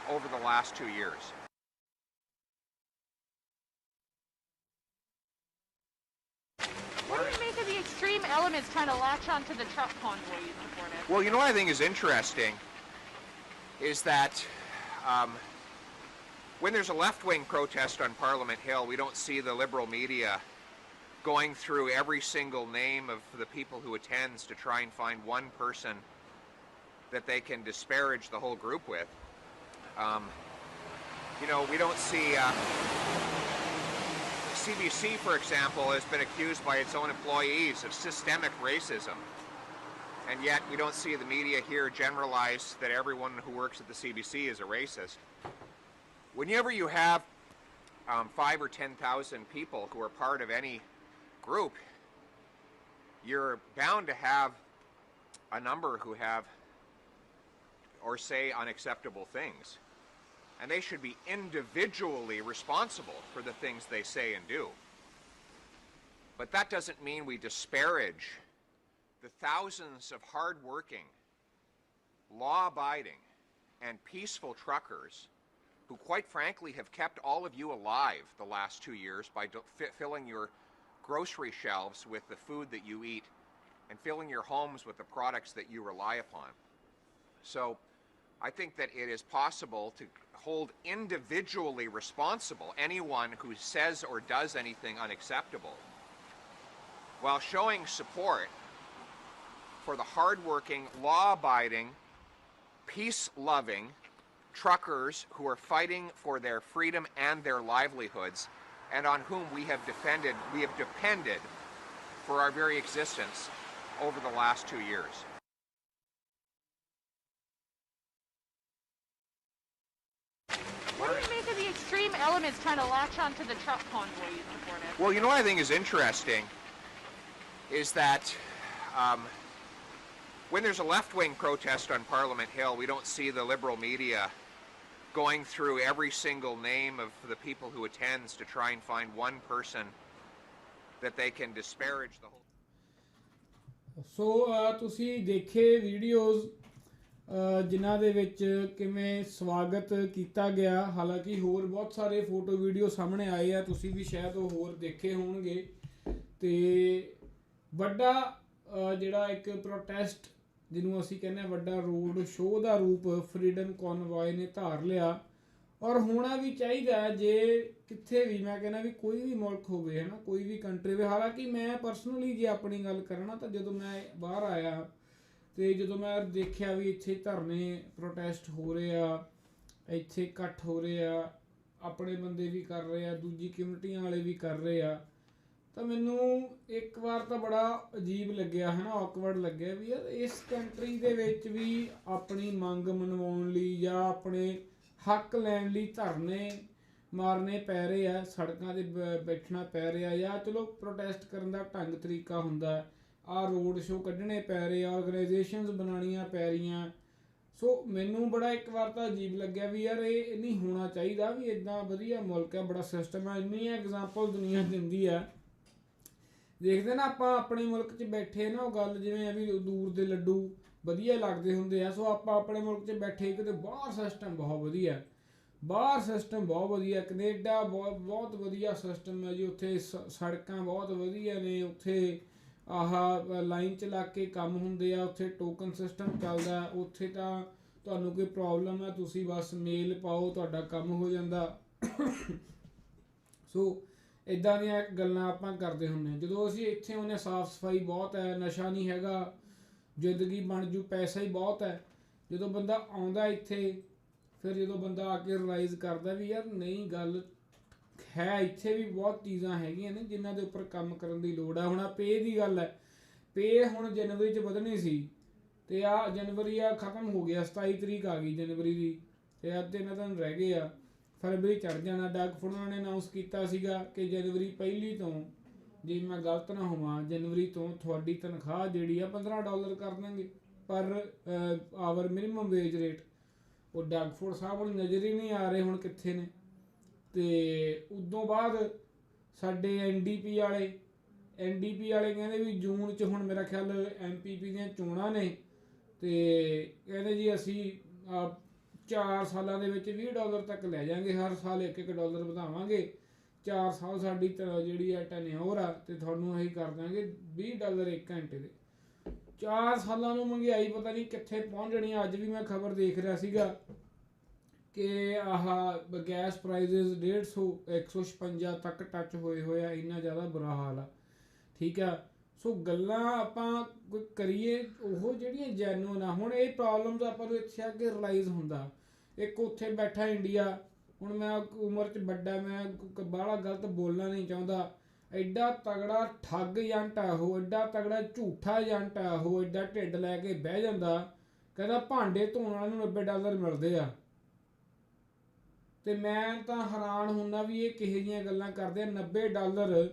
over the last 2 years. What do you make of the extreme elements trying to latch onto the truck convoy you reported? Well, you know what I think is interesting is that when there's a left-wing protest on Parliament Hill, we don't see the Liberal media going through every single name of the people who attends to try and find one person that they can disparage the whole group with. You know, we don't see... CBC, for example, has been accused by its own employees of systemic racism, and yet we don't see the media here generalize that everyone who works at the CBC is a racist. Whenever you have 5 or 10,000 people who are part of any group, you're bound to have a number who have or say unacceptable things. And they should be individually responsible for the things they say and do. But that doesn't mean we disparage the thousands of hard-working, law-abiding, and peaceful truckers who, quite frankly, have kept all of you alive the last 2 years by filling your grocery shelves with the food that you eat and filling your homes with the products that you rely upon. So I think that it is possible to hold individually responsible anyone who says or does anything unacceptable, while showing support for the hardworking, law-abiding, peace-loving truckers who are fighting for their freedom and their livelihoods, and on whom we have depended for our very existence over the last 2 years. What do you make of the extreme elements trying to latch onto the truck convoy you reported? Well, you know what I think is interesting is that when there's a left-wing protest on Parliament Hill, we don't see the Liberal media going through every single name of the people who attends to try and find one person that they can disparage the whole. ਸੋ ਤੁਸੀਂ ਦੇਖੇ videos ਜਿਨ੍ਹਾਂ ਦੇ ਵਿੱਚ ਕਿਵੇਂ ਸਵਾਗਤ ਕੀਤਾ ਗਿਆ। ਹਾਲਾਂਕਿ ਹੋਰ ਬਹੁਤ ਸਾਰੇ ਫੋਟੋ ਵੀਡੀਓ ਸਾਹਮਣੇ ਆਏ ਆ, ਤੁਸੀਂ ਵੀ ਸ਼ਾਇਦ ਉਹ ਹੋਰ ਦੇਖੇ ਹੋਣਗੇ। ਤੇ ਵੱਡਾ ਜਿਹੜਾ ਇੱਕ ਪ੍ਰੋਟੈਸਟ ਜਿਹਨੂੰ ਅਸੀਂ ਕਹਿੰਦੇ ਹਾਂ ਵੱਡਾ ਰੋਡ ਸ਼ੋਅ ਦਾ ਰੂਪ ਫਰੀडम ਕਨਵॉय ਨੇ ਧਾਰ ਲਿਆ, ਔਰ ਹੋਣਾ ਵੀ ਚਾਹੀਦਾ। ਜੇ ਕਿੱਥੇ ਵੀ ਮੈਂ ਕਹਿੰਦਾ ਵੀ ਕੋਈ ਵੀ ਮੁਲਕ ਹੋਵੇ ਹੈ ਨਾ, ਕੋਈ ਵੀ ਕੰਟਰੀ ਹੋਵੇ। ਹਾਲਾਂਕਿ ਮੈਂ ਪਰਸਨਲੀ ਜੇ ਆਪਣੀ ਗੱਲ ਕਰਾਂ ਤਾਂ ਜਦੋਂ ਮੈਂ ਬਾਹਰ ਆਇਆ ਤੇ ਜਦੋਂ ਮੈਂ ਦੇਖਿਆ ਵੀ ਇੱਥੇ ਧਰਨੇ ਪ੍ਰੋਟੈਸਟ ਹੋ ਰਹੇ ਆ, ਇੱਥੇ ਇਕੱਠ ਹੋ ਰਹੇ ਆ, ਆਪਣੇ ਬੰਦੇ ਵੀ ਕਰ ਰਹੇ ਆ, ਦੂਜੀ ਕਮਿਊਨਿਟੀਆਂ ਵਾਲੇ ਵੀ ਕਰ ਰਹੇ ਆ, ਤਾਂ ਮੈਨੂੰ ਇੱਕ ਵਾਰ ਤਾਂ ਬੜਾ ਅਜੀਬ ਲੱਗਿਆ ਹੈ ਨਾ, ਔਕਵਰਡ ਲੱਗਿਆ ਵੀ ਯਾਰ ਇਸ ਕੰਟਰੀ ਦੇ ਵਿੱਚ ਵੀ ਆਪਣੀ ਮੰਗ ਮਨਵਾਉਣ ਲਈ ਜਾਂ ਆਪਣੇ ਹੱਕ ਲੈਣ ਲਈ ਧਰਨੇ ਮਾਰਨੇ ਪੈ ਰਹੇ ਆ, ਸੜਕਾਂ 'ਤੇ ਬੈਠਣਾ ਪੈ ਰਿਹਾ, ਜਾਂ ਚਲੋ ਪ੍ਰੋਟੈਸਟ ਕਰਨ ਦਾ ਢੰਗ ਤਰੀਕਾ ਹੁੰਦਾ, ਆਹ ਰੋਡ ਸ਼ੋਅ ਕੱਢਣੇ ਪੈ ਰਹੇ, ਆਰਗਨਾਈਜੇਸ਼ਨਸ ਬਣਾਉਣੀਆਂ ਪੈ ਰਹੀਆਂ। ਸੋ ਮੈਨੂੰ ਬੜਾ ਇੱਕ ਵਾਰ ਤਾਂ ਅਜੀਬ ਲੱਗਿਆ ਵੀ ਯਾਰ ਇਹ ਨਹੀਂ ਹੋਣਾ ਚਾਹੀਦਾ ਵੀ ਇੱਦਾਂ ਵਧੀਆ ਮੁਲਕ ਹੈ, ਬੜਾ ਸਿਸਟਮ ਹੈ। ਇੰਨੀਆਂ ਐਗਜ਼ਾਮਪਲ ਦੁਨੀਆ ਦਿੰਦੀ ਆ, ਦੇਖਦੇ ਨਾ ਆਪਾਂ ਆਪਣੇ ਮੁਲਕ 'ਚ ਬੈਠੇ ਨਾ, ਉਹ ਗੱਲ ਜਿਵੇਂ ਵੀ ਦੂਰ ਦੇ ਲੱਡੂ ਵਧੀਆ ਲੱਗਦੇ ਹੁੰਦੇ ਆ। ਸੋ ਆਪਾਂ ਆਪਣੇ ਮੁਲਕ 'ਚ ਬੈਠੇ ਕਿਤੇ ਬਾਹਰ ਸਿਸਟਮ ਬਹੁਤ ਵਧੀਆ, ਬਾਹਰ ਸਿਸਟਮ ਬਹੁਤ ਵਧੀਆ, ਕੈਨੇਡਾ ਬਹੁਤ ਵਧੀਆ ਸਿਸਟਮ ਹੈ ਜੀ। ਉੱਥੇ ਸੜਕਾਂ ਬਹੁਤ ਵਧੀਆ ਨੇ, ਉੱਥੇ ਆਹ ਲਾਈਨ 'ਚ ਲੱਗ ਕੇ ਕੰਮ ਹੁੰਦੇ ਆ, ਉੱਥੇ ਟੋਕਨ ਸਿਸਟਮ ਚੱਲਦਾ, ਉੱਥੇ ਤਾਂ ਤੁਹਾਨੂੰ ਕੋਈ ਪ੍ਰੋਬਲਮ ਹੈ ਤੁਸੀਂ ਬਸ ਮੇਲ ਪਾਓ, ਤੁਹਾਡਾ ਕੰਮ ਹੋ ਜਾਂਦਾ। ਸੋ ਇੱਦਾਂ ਦੀਆਂ ਗੱਲਾਂ ਆਪਾਂ ਕਰਦੇ ਹੁੰਦੇ ਹਾਂ। ਜਦੋਂ ਅਸੀਂ ਇੱਥੇ ਹੁੰਦੇ ਸਾਫ਼ ਸਫਾਈ ਬਹੁਤ ਹੈ, ਨਸ਼ਾ ਨਹੀਂ ਹੈਗਾ, ਜ਼ਿੰਦਗੀ ਬਣ ਜੂ, ਪੈਸਾ ਹੀ ਬਹੁਤ ਹੈ। ਜਦੋਂ ਬੰਦਾ ਆਉਂਦਾ ਇੱਥੇ, ਫਿਰ ਜਦੋਂ ਬੰਦਾ ਆ ਕੇ ਰਿਲਾਈਜ਼ ਕਰਦਾ ਵੀ ਯਾਰ ਨਹੀਂ ਗੱਲ ਹੈ, ਇੱਥੇ ਵੀ ਬਹੁਤ ਚੀਜ਼ਾਂ ਹੈਗੀਆਂ ਨੇ ਜਿਨ੍ਹਾਂ ਦੇ ਉੱਪਰ ਕੰਮ ਕਰਨ ਦੀ ਲੋੜ ਹੈ। ਹੁਣ ਆ ਪੇ ਦੀ ਗੱਲ ਹੈ, ਪੇ ਹੁਣ ਜਨਵਰੀ 'ਚ ਵਧਣੀ ਸੀ ਅਤੇ ਆਹ ਜਨਵਰੀ ਆ ਖਤਮ ਹੋ ਗਿਆ, 27 ਤਰੀਕ ਆ ਗਈ ਜਨਵਰੀ ਦੀ, ਅਤੇ ਅੱਜ 3 ਦਿਨ ਰਹਿ ਗਏ ਆ, ਫਰਵਰੀ ਚੜ੍ਹ ਜਾਣਾ। ਡਾਕਫੋਰਡ ਨੇ ਅਨਾਊਂਸ ਕੀਤਾ ਸੀਗਾ ਕਿ ਜਨਵਰੀ 1 ਤੋਂ, ਜੇ ਮੈਂ ਗਲਤ ਨਾ ਹੋਵਾਂ, ਜਨਵਰੀ ਤੋਂ ਤੁਹਾਡੀ ਤਨਖਾਹ ਜਿਹੜੀ ਆ $15 ਕਰ ਦੇਣਗੇ ਪਰ ਆਵਰ ਮਿਨੀਮਮ ਵੇਜ ਰੇਟ। ਉਹ ਡਾਕਫੋਰਡ ਸਾਹਿਬ ਹੁਣ ਨਜ਼ਰ ਹੀ ਨਹੀਂ ਆ ਰਹੇ ਹੁਣ ਕਿੱਥੇ ਨੇ। ਅਤੇ ਉਦੋਂ ਬਾਅਦ ਸਾਡੇ NDP ਵਾਲੇ ਕਹਿੰਦੇ ਵੀ ਜੂਨ 'ਚ ਹੁਣ ਮੇਰਾ ਖਿਆਲ MPP ਦੀਆਂ ਚੋਣਾਂ ਨੇ, ਅਤੇ ਕਹਿੰਦੇ ਜੀ ਅਸੀਂ 4 ਸਾਲਾਂ ਦੇ ਵਿੱਚ $20 ਤੱਕ ਲੈ ਜਾਵਾਂਗੇ, ਹਰ ਸਾਲ $1 ਵਧਾਵਾਂਗੇ, 4 ਸਾਲ ਸਾਡੀ ਜਿਹੜੀ ਹੈ ਟੈਨਿਓਰ ਆ, ਅਤੇ ਤੁਹਾਨੂੰ ਅਸੀਂ ਕਰ ਦਾਂਗੇ $20 1 ਘੰਟੇ ਦੇ। 4 ਸਾਲਾਂ ਨੂੰ ਮਹਿੰਗਾਈ ਪਤਾ ਨਹੀਂ ਕਿੱਥੇ ਪਹੁੰਚ ਜਾਣੀ। ਅੱਜ ਵੀ ਮੈਂ ਖਬਰ ਦੇਖ ਰਿਹਾ ਸੀਗਾ ਕਿ ਆਹ ਗੈਸ ਪ੍ਰਾਈਜ਼ਸ 156 ਤੱਕ ਟੱਚ ਹੋਏ ਆ, ਇੰਨਾ ਜ਼ਿਆਦਾ ਬੁਰਾ ਹਾਲ ਆ। ਠੀਕ ਆ, ਸੋ ਗੱਲਾਂ ਆਪਾਂ ਕੋਈ ਕਰੀਏ ਉਹ ਜਿਹੜੀਆਂ ਜੈਨੂਅਨ ਆ। ਹੁਣ ਇਹ ਪ੍ਰੋਬਲਮਸ ਆਪਾਂ ਨੂੰ ਇੱਥੇ ਆ ਕੇ ਰਿਲਾਈਜ਼ ਹੁੰਦਾ। ਇੱਕ ਉੱਥੇ ਬੈਠਾ ਇੰਡੀਆ, ਹੁਣ ਮੈਂ ਉਮਰ 'ਚ ਵੱਡਾ, ਮੈਂ ਬਾਹਲਾ ਗਲਤ ਬੋਲਣਾ ਨਹੀਂ ਚਾਹੁੰਦਾ, ਐਡਾ ਤਗੜਾ ਠੱਗ ਏਜੰਟ ਆ ਉਹ, ਐਡਾ ਤਗੜਾ ਝੂਠਾ ਏਜੰਟ ਆ ਉਹ, ਐਡਾ ਢਿੱਡ ਲੈ ਕੇ ਬਹਿ ਜਾਂਦਾ, ਕਹਿੰਦਾ ਭਾਂਡੇ ਧੋਣ ਵਾਲੇ ਨੂੰ $90 ਮਿਲਦੇ ਆ। ਅਤੇ ਮੈਂ ਤਾਂ ਹੈਰਾਨ ਹੁੰਦਾ ਵੀ ਇਹ ਕਿਹੋ ਜਿਹੀਆਂ ਗੱਲਾਂ ਕਰਦੇ ਆ। $90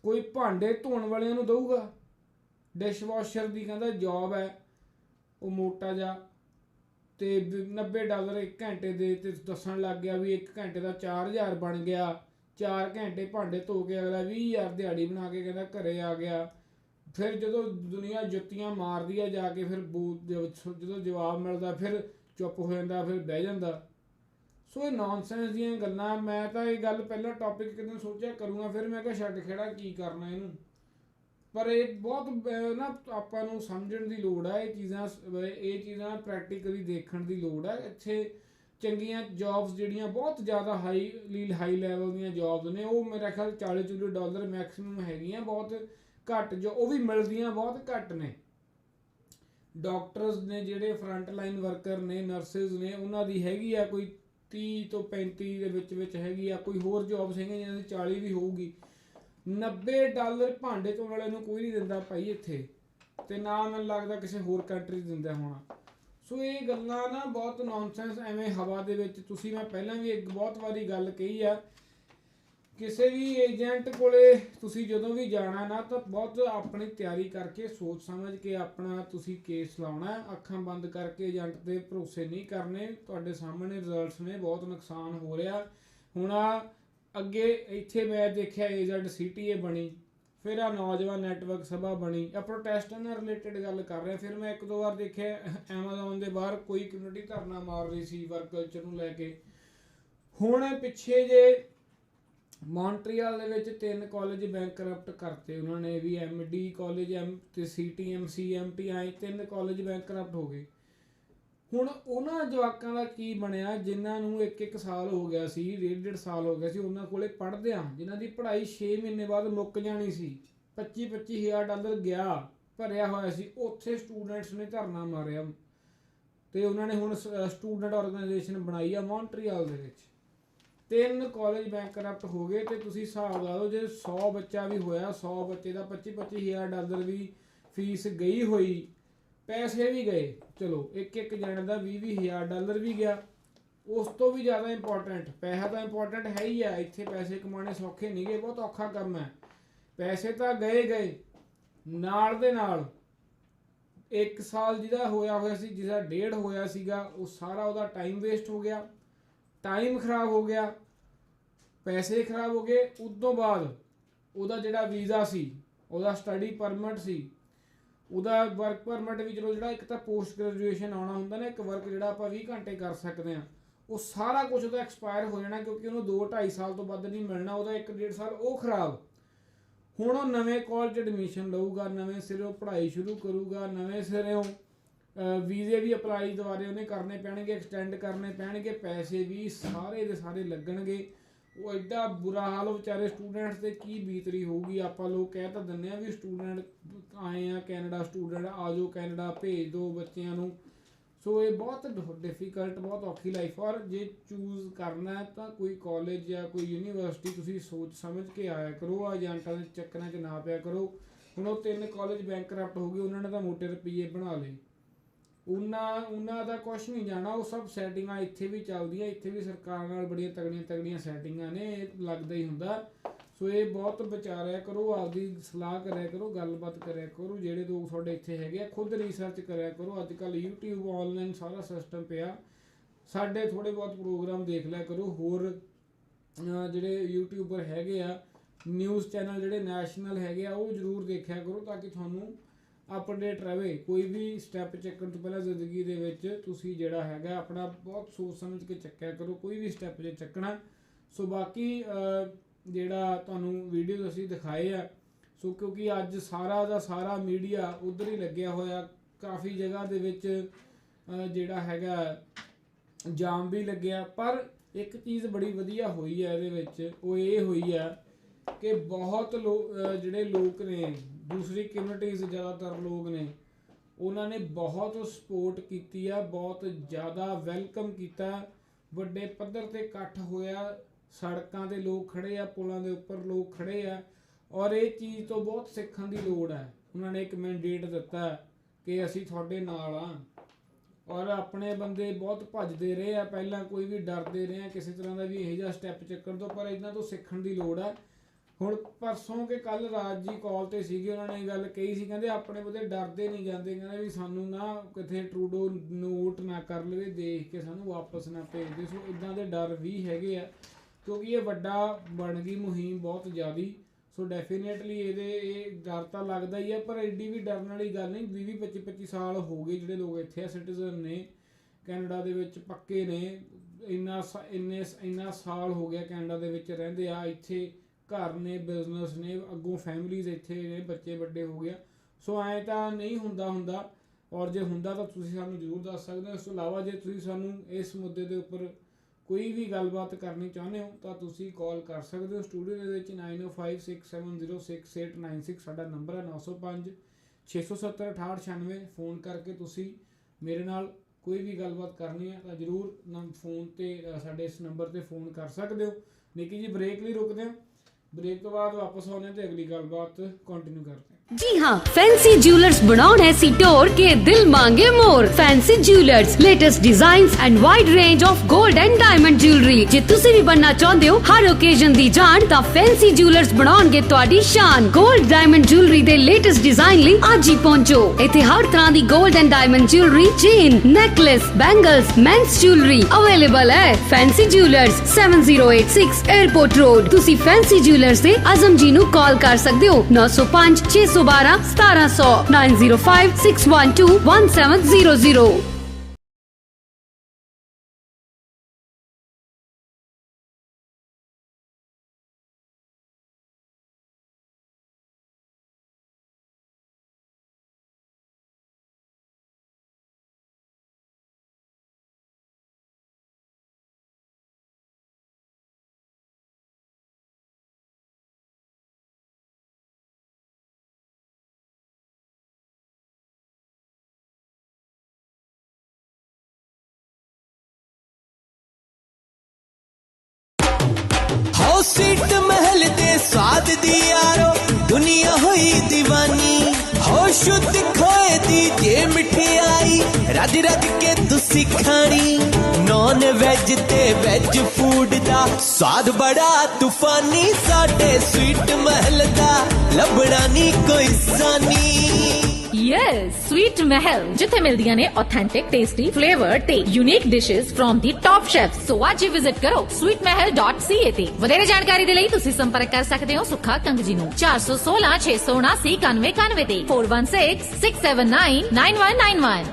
ਕੋਈ ਭਾਂਡੇ ਧੋਣ ਵਾਲਿਆਂ ਨੂੰ ਦਊਗਾ? ਡਿਸ਼ਵਾਸ਼ਰ ਦੀ ਕਹਿੰਦਾ ਜੋਬ ਹੈ, ਉਹ ਮੋਟਾ ਜਿਹਾ, ਅਤੇ $90 1 ਘੰਟੇ ਦੇ, ਅਤੇ ਦੱਸਣ ਲੱਗ ਗਿਆ ਵੀ 1 ਘੰਟੇ ਦਾ 4000 ਬਣ ਗਿਆ। 4 ਘੰਟੇ ਭਾਂਡੇ ਧੋ ਕੇ ਅਗਲਾ 20000 ਦਿਹਾੜੀ ਬਣਾ ਕੇ ਕਹਿੰਦਾ ਘਰੇ ਆ ਗਿਆ। ਫਿਰ ਜਦੋਂ ਦੁਨੀਆ ਜੁੱਤੀਆਂ ਮਾਰਦੀ ਆ ਜਾ ਕੇ, ਫਿਰ ਜਦੋਂ ਜਵਾਬ ਮਿਲਦਾ ਫਿਰ ਚੁੱਪ ਹੋ ਜਾਂਦਾ, ਫਿਰ ਬਹਿ ਜਾਂਦਾ। ਸੋ ਇਹ ਨੌਨਸੈਂਸ ਦੀਆਂ ਗੱਲਾਂ। ਮੈਂ ਤਾਂ ਇਹ ਗੱਲ ਪਹਿਲਾਂ ਟੌਪਿਕ ਕਿਤੇ ਸੋਚਿਆ ਕਰੂੰਗਾ, ਫਿਰ ਮੈਂ ਕਿਹਾ ਛੱਡ ਖੇੜਾ ਕੀ ਕਰਨਾ ਇਹਨੂੰ। ਪਰ ਇਹ ਬਹੁਤ ਨਾ ਆਪਾਂ ਨੂੰ ਸਮਝਣ ਦੀ ਲੋੜ ਹੈ, ਇਹ ਚੀਜ਼ਾਂ ਪ੍ਰੈਕਟੀਕਲੀ ਦੇਖਣ ਦੀ ਲੋੜ ਹੈ। ਇੱਥੇ ਚੰਗੀਆਂ ਜੌਬਸ ਜਿਹੜੀਆਂ ਬਹੁਤ ਜ਼ਿਆਦਾ ਹਾਈ ਲੈਵਲ ਦੀਆਂ ਜੌਬਸ ਨੇ, ਉਹ ਮੇਰਾ ਖਿਆਲ $40 ਮੈਕਸੀਮਮ ਹੈਗੀਆਂ, ਬਹੁਤ ਘੱਟ ਜੋ ਉਹ ਵੀ ਮਿਲਦੀਆਂ ਬਹੁਤ ਘੱਟ ਨੇ। ਡਾਕਟਰਸ ਨੇ ਜਿਹੜੇ ਫਰੰਟ ਲਾਈਨ ਵਰਕਰ ਨੇ, ਨਰਸਿਸ ਨੇ, ਉਹਨਾਂ ਦੀ ਹੈਗੀ ਆ ਕੋਈ 30 ਤੋਂ 35 ਦੇ ਵਿੱਚ ਹੈਗੀ ਆ। ਕੋਈ ਹੋਰ ਜੌਬਸ ਹੈਗੀਆਂ ਜਿਹਨਾਂ ਦੀ 40 ਵੀ ਹੋਊਗੀ। $90 ਭਾਂਡੇ ਧੋਣ ਵਾਲੇ ਨੂੰ ਕੋਈ ਨਹੀਂ ਦਿੰਦਾ ਭਾਈ ਇੱਥੇ, ਅਤੇ ਨਾ ਮੈਨੂੰ ਲੱਗਦਾ ਕਿਸੇ ਹੋਰ ਕੰਟਰੀ 'ਚ ਦਿੰਦਾ ਹੋਣਾ। ਸੋ ਇਹ ਗੱਲਾਂ ਨਾ ਬਹੁਤ ਨੌਨਸੈਂਸ ਐਵੇਂ ਹਵਾ ਦੇ ਵਿੱਚ। ਤੁਸੀਂ ਮੈਂ ਪਹਿਲਾਂ ਵੀ ਇੱਕ ਬਹੁਤ ਵਾਰੀ ਗੱਲ ਕਹੀ ਆ, ਕਿਸੇ ਵੀ ਏਜੰਟ ਕੋਲੇ ਤੁਸੀਂ ਜਦੋਂ ਵੀ ਜਾਣਾ ਨਾ ਤਾਂ ਬਹੁਤ ਆਪਣੀ ਤਿਆਰੀ ਕਰਕੇ ਸੋਚ ਸਮਝ ਕੇ ਆਪਣਾ ਤੁਸੀਂ ਕੇਸ ਲਾਉਣਾ। ਅੱਖਾਂ ਬੰਦ ਕਰਕੇ ਏਜੰਟ ਦੇ ਭਰੋਸੇ ਨਹੀਂ ਕਰਨੇ। ਤੁਹਾਡੇ ਸਾਹਮਣੇ ਰਿਜ਼ਲਟਸ ਨੇ, ਬਹੁਤ ਨੁਕਸਾਨ ਹੋ ਰਿਹਾ। ਹੁਣ ਅੱਗੇ ਇੱਥੇ ਮੈਂ ਦੇਖਿਆ ਏਜੰਟ CTA ਬਣੀ, ਫਿਰ ਆ ਨੌਜਵਾਨ ਨੈਟਵਰਕ ਸਭਾ ਬਣੀ, ਆ ਪ੍ਰੋਟੈਸਟਾਂ ਨਾਲ ਰਿਲੇਟਡ ਗੱਲ ਕਰ ਰਿਹਾ। ਫਿਰ ਮੈਂ 1-2 ਵਾਰ ਦੇਖਿਆ ਐਮਾਜ਼ੋਨ ਦੇ ਬਾਹਰ ਕੋਈ ਕਮਿਊਨਿਟੀ ਧਰਨਾ ਮਾਰ ਰਹੀ ਸੀ ਵਰਕ ਕਲਚਰ ਨੂੰ ਲੈ ਕੇ। ਹੁਣ ਪਿੱਛੇ ਜੇ ਮੌਂਟਰੀਅਲ ਦੇ ਵਿੱਚ 3 ਕਾਲਜ ਬੈਂਕਰਪਟ ਕਰਤੇ ਉਹਨਾਂ ਨੇ ਵੀ, MD ਕਾਲਜ ਤੇ CT MC MT ਆਏ 3 ਕਾਲਜ ਬੈਂਕਰਪਟ ਹੋ ਗਏ। ਹੁਣ ਉਹਨਾਂ ਜਵਾਕਾਂ ਦਾ ਕੀ ਬਣਿਆ ਜਿਨ੍ਹਾਂ ਨੂੰ 1-1 ਸਾਲ ਹੋ ਗਿਆ ਸੀ, 1.5 ਸਾਲ ਹੋ ਗਿਆ ਸੀ ਉਹਨਾਂ ਕੋਲੇ ਪੜ੍ਹਦਿਆਂ, ਜਿਨ੍ਹਾਂ ਦੀ ਪੜ੍ਹਾਈ 6 ਮਹੀਨੇ ਬਾਅਦ ਮੁੱਕ ਜਾਣੀ ਸੀ। $25,000 ਗਿਆ ਭਰਿਆ ਹੋਇਆ ਸੀ, ਉੱਥੇ ਸਟੂਡੈਂਟਸ ਨੇ ਧਰਨਾ ਮਾਰਿਆ ਤੇ ਉਹਨਾਂ ਨੇ ਹੁਣ ਸਟੂਡੈਂਟ ਆਰਗੇਨਾਈਜੇਸ਼ਨ ਬਣਾਈ ਆ ਮੌਂਟਰੀਅਲ ਦੇ ਵਿੱਚ। 3 ਕਾਲਜ ਬੈਂਕਰਪਟ ਹੋ ਗਏ ਤੇ ਤੁਸੀਂ ਹਿਸਾਬ ਲਾ ਲਓ ਜੇ 100 ਬੱਚਾ ਵੀ ਹੋਇਆ, 100 ਬੱਚੇ ਦਾ $25,000 ਵੀ ਫੀਸ ਗਈ ਹੋਈ, ਪੈਸੇ ਵੀ ਗਏ, ਚਲੋ ਇੱਕ ਜਣੇ ਦਾ $20,000 ਵੀ ਗਿਆ। ਉਸ ਤੋਂ ਵੀ ਜ਼ਿਆਦਾ ਇੰਪੋਰਟੈਂਟ, ਪੈਸਾ ਤਾਂ ਇੰਪੋਰਟੈਂਟ ਹੈ ਹੀ ਆ, ਇੱਥੇ ਪੈਸੇ ਕਮਾਉਣੇ ਸੌਖੇ ਨਹੀਂ ਗਏ, ਬਹੁਤ ਔਖਾ ਕੰਮ ਹੈ। ਪੈਸੇ ਤਾਂ ਗਏ ਨਾਲ ਦੇ ਨਾਲ 1 ਸਾਲ ਜਿਹਦਾ ਹੋਇਆ ਸੀ, ਜਿਹਦਾ 1.5 ਹੋਇਆ ਸੀਗਾ, ਉਹ ਸਾਰਾ ਉਹਦਾ ਟਾਈਮ ਵੇਸਟ ਹੋ ਗਿਆ, ਟਾਈਮ ਖਰਾਬ ਹੋ ਗਿਆ, ਪੈਸੇ ਖਰਾਬ ਹੋ ਗਏ। ਉਸ ਤੋਂ ਬਾਅਦ ਉਹਦਾ ਜਿਹੜਾ ਵੀਜ਼ਾ ਸੀ, ਉਹਦਾ ਸਟੱਡੀ ਪਰਮਿਟ ਸੀ, ਉਹਦਾ ਵਰਕ ਪਰਮਿਟ ਵੀ ਚਲੋ ਜਿਹੜਾ ਇੱਕ ਤਾਂ ਪੋਸਟ ਗ੍ਰੈਜੂਏਸ਼ਨ ਆਉਣਾ ਹੁੰਦਾ ਨਾ, ਇੱਕ ਵਰਕ ਜਿਹੜਾ ਆਪਾਂ 20 ਘੰਟੇ ਕਰ ਸਕਦੇ ਹਾਂ, ਉਹ ਸਾਰਾ ਕੁਝ ਉਹਦਾ ਐਕਸਪਾਇਰ ਹੋ ਜਾਣਾ ਕਿਉਂਕਿ ਉਹਨੂੰ 2-2.5 ਸਾਲ ਤੋਂ ਵੱਧ ਨਹੀਂ ਮਿਲਣਾ, ਉਹਦਾ 1-1.5 ਸਾਲ ਉਹ ਖਰਾਬ। ਹੁਣ ਉਹ ਨਵੇਂ ਕਾਲਜ ਐਡਮਿਸ਼ਨ ਲਊਗਾ, ਨਵੇਂ ਸਿਰੋਂ ਪੜ੍ਹਾਈ ਸ਼ੁਰੂ ਕਰੂਗਾ, ਨਵੇਂ ਸਿਰੋਂ ਵੀਜ਼ੇ ਵੀ ਅਪਲਾਈ ਦੁਬਾਰੇ ਉਹਨੇ ਕਰਨੇ ਪੈਣਗੇ, ਐਕਸਟੈਂਡ ਕਰਨੇ ਪੈਣਗੇ, ਪੈਸੇ ਵੀ ਸਾਰੇ ਦੇ ਸਾਰੇ ਲੱਗਣਗੇ। ਉਹ ਐਡਾ ਬੁਰਾ ਹਾਲ ਵਿਚਾਰੇ ਸਟੂਡੈਂਟਸ ਤੇ ਕੀ ਬੀਤ ਰਹੀ ਹੋਊਗੀ। ਆਪਾਂ ਲੋਕ ਕਹਿ ਤਾਂ ਦਿੰਦੇ ਆ ਵੀ ਸਟੂਡੈਂਟ ਆਏ ਆ ਕੈਨੇਡਾ, ਸਟੂਡੈਂਟ ਆ ਜਾਓ ਕੈਨੇਡਾ, ਭੇਜ ਦਿਓ ਬੱਚਿਆਂ ਨੂੰ। ਸੋ ਇਹ ਬਹੁਤ ਡਿਫਿਕਲਟ, ਬਹੁਤ ਔਖੀ ਲਾਈਫ। ਔਰ ਜੇ ਚੂਜ਼ ਕਰਨਾ ਤਾਂ ਕੋਈ ਕਾਲਜ ਜਾਂ ਕੋਈ ਯੂਨੀਵਰਸਿਟੀ ਤੁਸੀਂ ਸੋਚ ਸਮਝ ਕੇ ਆਇਆ ਕਰੋ, ਏਜੰਟਾਂ ਦੇ ਚੱਕਰਾਂ 'ਚ ਨਾ ਪਿਆ ਕਰੋ। ਹੁਣ ਉਹ 3 ਕਾਲਜ ਬੈਂਕਰਪਟ ਹੋ ਗਏ, ਉਹਨਾਂ ਨੇ ਤਾਂ ਮੋਟੇ ਰੁਪਈਏ ਬਣਾ ਲਏ, ਉਹਨਾਂ ਦਾ ਕੁਛ ਨਹੀਂ ਜਾਣਾ। ਉਹ ਸਭ ਸੈਟਿੰਗਾਂ ਇੱਥੇ ਵੀ ਚੱਲਦੀਆਂ, ਇੱਥੇ ਵੀ ਸਰਕਾਰ ਨਾਲ ਬੜੀਆਂ ਤਗੜੀਆਂ ਸੈਟਿੰਗਾਂ ਨੇ, ਇਹ ਲੱਗਦਾ ਹੀ ਹੁੰਦਾ। ਸੋ ਇਹ ਬਹੁਤ ਵਿਚਾਰਿਆ ਕਰੋ, ਆਪਦੀ ਸਲਾਹ ਕਰਿਆ ਕਰੋ, ਗੱਲਬਾਤ ਕਰਿਆ ਕਰੋ। ਜਿਹੜੇ ਲੋਕ ਤੁਹਾਡੇ ਇੱਥੇ ਹੈਗੇ ਆ ਖੁਦ ਰਿਸਰਚ ਕਰਿਆ ਕਰੋ। ਅੱਜ ਕੱਲ੍ਹ YouTube ਔਨਲਾਈਨ ਸਾਰਾ ਸਿਸਟਮ ਪਿਆ, ਸਾਡੇ ਥੋੜ੍ਹੇ ਬਹੁਤ ਪ੍ਰੋਗਰਾਮ ਦੇਖ ਲਿਆ ਕਰੋ। ਹੋਰ ਜਿਹੜੇ ਯੂਟਿਊਬਰ ਹੈਗੇ ਆ, ਨਿਊਜ਼ ਚੈਨਲ ਜਿਹੜੇ ਨੈਸ਼ਨਲ ਹੈਗੇ ਆ, ਉਹ ਜ਼ਰੂਰ ਦੇਖਿਆ ਕਰੋ ਤਾਂ ਕਿ ਤੁਹਾਨੂੰ ਅਪਡੇਟ ਰਹੇ। ਕੋਈ ਵੀ ਸਟੈਪ ਚੱਕਣ ਤੋਂ ਪਹਿਲਾਂ ਜ਼ਿੰਦਗੀ ਦੇ ਵਿੱਚ ਤੁਸੀਂ ਜਿਹੜਾ ਹੈਗਾ ਆਪਣਾ ਬਹੁਤ ਸੋਚ ਸਮਝ ਕੇ ਚੱਕਿਆ ਕਰੋ ਕੋਈ ਵੀ ਸਟੈਪ ਜੇ ਚੱਕਣਾ। ਸੋ ਬਾਕੀ ਜਿਹੜਾ ਤੁਹਾਨੂੰ ਵੀਡੀਓਜ਼ ਅਸੀਂ ਦਿਖਾਏ ਆ, ਸੋ ਕਿਉਂਕਿ ਅੱਜ ਸਾਰਾ ਦਾ ਸਾਰਾ ਮੀਡੀਆ ਉੱਧਰ ਹੀ ਲੱਗਿਆ ਹੋਇਆ, ਕਾਫੀ ਜਗ੍ਹਾ ਦੇ ਵਿੱਚ ਜਿਹੜਾ ਹੈਗਾ ਜਾਮ ਵੀ ਲੱਗਿਆ। ਪਰ ਇੱਕ ਚੀਜ਼ ਬੜੀ ਵਧੀਆ ਹੋਈ ਹੈ ਇਹਦੇ ਵਿੱਚ, ਉਹ ਇਹ ਹੋਈ ਆ ਕਿ ਬਹੁਤ ਜਿਹੜੇ ਲੋਕ ਨੇ, ਦੂਸਰੀ ਕਮਿਊਨਿਟੀਜ਼ ਜ਼ਿਆਦਾਤਰ ਲੋਕ ਨੇ, ਉਹਨਾਂ ਨੇ ਬਹੁਤ ਸਪੋਰਟ ਕੀਤੀ ਆ, ਬਹੁਤ ਜ਼ਿਆਦਾ ਵੈਲਕਮ ਕੀਤਾ। ਵੱਡੇ ਪੱਧਰ ਤੇ ਇਕੱਠ ਹੋਇਆ, ਸੜਕਾਂ ਤੇ ਲੋਕ ਖੜੇ ਆ, ਪੁਲਾਂ ਦੇ ਉੱਪਰ ਲੋਕ ਖੜੇ ਆ। ਔਰ ਇਹ ਚੀਜ਼ ਤੋਂ ਬਹੁਤ ਸਿੱਖਣ ਦੀ ਲੋੜ ਹੈ। ਉਹਨਾਂ ਨੇ ਇੱਕ ਮੈਂਡੇਟ ਦਿੱਤਾ ਕਿ ਅਸੀਂ ਤੁਹਾਡੇ ਨਾਲ ਆ। ਔਰ ਆਪਣੇ ਬੰਦੇ ਬਹੁਤ ਭੱਜਦੇ ਰਹੇ ਆ ਪਹਿਲਾਂ, ਕੋਈ ਵੀ ਡਰਦੇ ਰਹੇ ਆ ਕਿਸੇ ਤਰ੍ਹਾਂ ਦਾ ਵੀ ਇਹੋ ਜਿਹਾ ਸਟੈਪ ਚੱਕਣ ਤੋਂ, ਪਰ ਇਹਨਾਂ ਤੋਂ ਸਿੱਖਣ ਦੀ ਲੋੜ ਹੈ। ਹੁਣ ਪਰਸੋਂ ਕਿ ਕੱਲ ਰਾਜ ਜੀ ਕਾਲ ਤੇ ਸੀਗੇ, ਉਹਨਾਂ ਨੇ ਇਹ ਗੱਲ ਕਹੀ ਸੀ, ਕਹਿੰਦੇ ਆਪਣੇ ਬੰਦੇ ਡਰਦੇ ਨਹੀਂ ਜਾਂਦੇ, ਕਹਿੰਦੇ ਵੀ ਸਾਨੂੰ ਨਾ ਕਿਤੇ ਟਰੂਡੋ ਨੋਟ ਨਾ ਕਰ ਲਵੇ ਦੇਖ ਕੇ ਸਾਨੂੰ ਵਾਪਸ ਨਾ ਭੇਜ ਦੇ। ਸੋ ਇੱਦਾਂ ਦੇ ਡਰ ਵੀ ਹੈਗੇ ਆ ਕਿਉਂਕਿ ਇਹ ਵੱਡਾ ਬਣ ਗਈ ਮੁਹਿੰਮ ਬਹੁਤ ਜ਼ਿਆਦੀ। ਸੋ ਡੈਫੀਨੇਟਲੀ ਇਹ ਡਰ ਤਾਂ ਲੱਗਦਾ ਹੀ ਹੈ, ਪਰ ਐਡੀ ਵੀ ਡਰਨ ਵਾਲੀ ਗੱਲ ਨਹੀਂ। 20-25 ਸਾਲ ਹੋ ਗਏ ਜਿਹੜੇ ਲੋਕ ਇੱਥੇ ਆ, ਸਿਟੀਜ਼ਨ ਨੇ ਕੈਨੇਡਾ ਦੇ ਵਿੱਚ ਪੱਕੇ ਨੇ, ਇੰਨਾ ਸਾਲ ਹੋ ਗਿਆ ਕੈਨੇਡਾ ਦੇ ਵਿੱਚ ਰਹਿੰਦੇ ਆ, ਇੱਥੇ ਘਰ ਨੇ, ਬਿਜ਼ਨਸ ਨੇ, ਅੱਗੋਂ ਫੈਮਲੀਜ਼ ਇੱਥੇ ਨੇ, ਬੱਚੇ ਵੱਡੇ ਹੋ ਗਿਆ। ਸੋ ਐਂ ਤਾਂ ਨਹੀਂ ਹੁੰਦਾ, ਔਰ ਜੇ ਹੁੰਦਾ ਤਾਂ ਤੁਸੀਂ ਸਾਨੂੰ ਜ਼ਰੂਰ ਦੱਸ ਸਕਦੇ ਹੋ। ਇਸ ਤੋਂ ਇਲਾਵਾ ਜੇ ਤੁਸੀਂ ਸਾਨੂੰ ਇਸ ਮੁੱਦੇ ਦੇ ਉੱਪਰ ਕੋਈ ਵੀ ਗੱਲਬਾਤ ਕਰਨੀ ਚਾਹੁੰਦੇ ਹੋ ਤਾਂ ਤੁਸੀਂ ਕਾਲ ਕਰ ਸਕਦੇ ਹੋ ਸਟੂਡੀਓ ਦੇ ਵਿੱਚ 9056706896 ਸਾਡਾ ਨੰਬਰ ਹੈ। 905 670 6896 ਫੋਨ ਕਰਕੇ ਤੁਸੀਂ ਮੇਰੇ ਨਾਲ ਕੋਈ ਵੀ ਗੱਲਬਾਤ ਕਰਨੀ ਹੈ ਤਾਂ ਜ਼ਰੂਰ ਫੋਨ ਤੇ ਸਾਡੇ ਇਸ ਨੰਬਰ ਤੇ ਫੋਨ ਕਰ ਸਕਦੇ ਹੋ। ਨਿੱਕੀ ਜੀ ਬ੍ਰੇਕ ਲਈ ਰੁਕਦੇ ਹਾਂ, ਬ੍ਰੇਕ ਤੋਂ ਬਾਅਦ ਵਾਪਸ ਆਉਂਦੇ ਹਾਂ ਤੇ ਅਗਲੀ ਗੱਲਬਾਤ ਕੰਟੀਨਿਊ ਕਰਦੇ ਹਾਂ। जी हाँ, फैंसी ज्वेलर्स बनाओ ऐसी टोर के दिल मांगे more. Fancy jewellers, latest designs and wide range of gold and diamond jewellery. जे तुसी भी बनना चाहते हो हर ओकेजन दी जान तां फैंसी ज्वेलर्स बनाउणगे तुहाडी शान। गोल्ड डायमंड ज्वेलरी दे लेटेस्ट डिजाइन लई आज ही पहुंचो। इत्थे हर तरह दी gold and diamond jewellery, chain, necklace, bangles, men's jewellery available है। Fancy jewellers 7086 airport road. तुसी फैंसी ज्वेलर्स दे आजम जी नू कॉल कर सकदे हो 905 612 1700 905 612 1700। सीट महल दे स्वाद दी यारो दुनिया हुई दीवानी। हो शुद्ध खोए दी जे मिठाई रज रज के तुसी खानी। नॉन वेज ते वेज फूड दा स्वाद बड़ा तूफानी। साडे स्वीट महल दा लभड़ा नी कोई सानी। यस, स्वीट महल जिथे मिलदियां ने ऑथेंटिक, टेस्टी, फ्लेवर ते unique dishes from the top chefs. So आज ही विजिट करो sweetmahal.ca ते। वधेरे जानकारी दे लई तुसी संपर्क कर सकदे हो सुखा कंग जी नू 416 679 9191 ते 416 679 9191।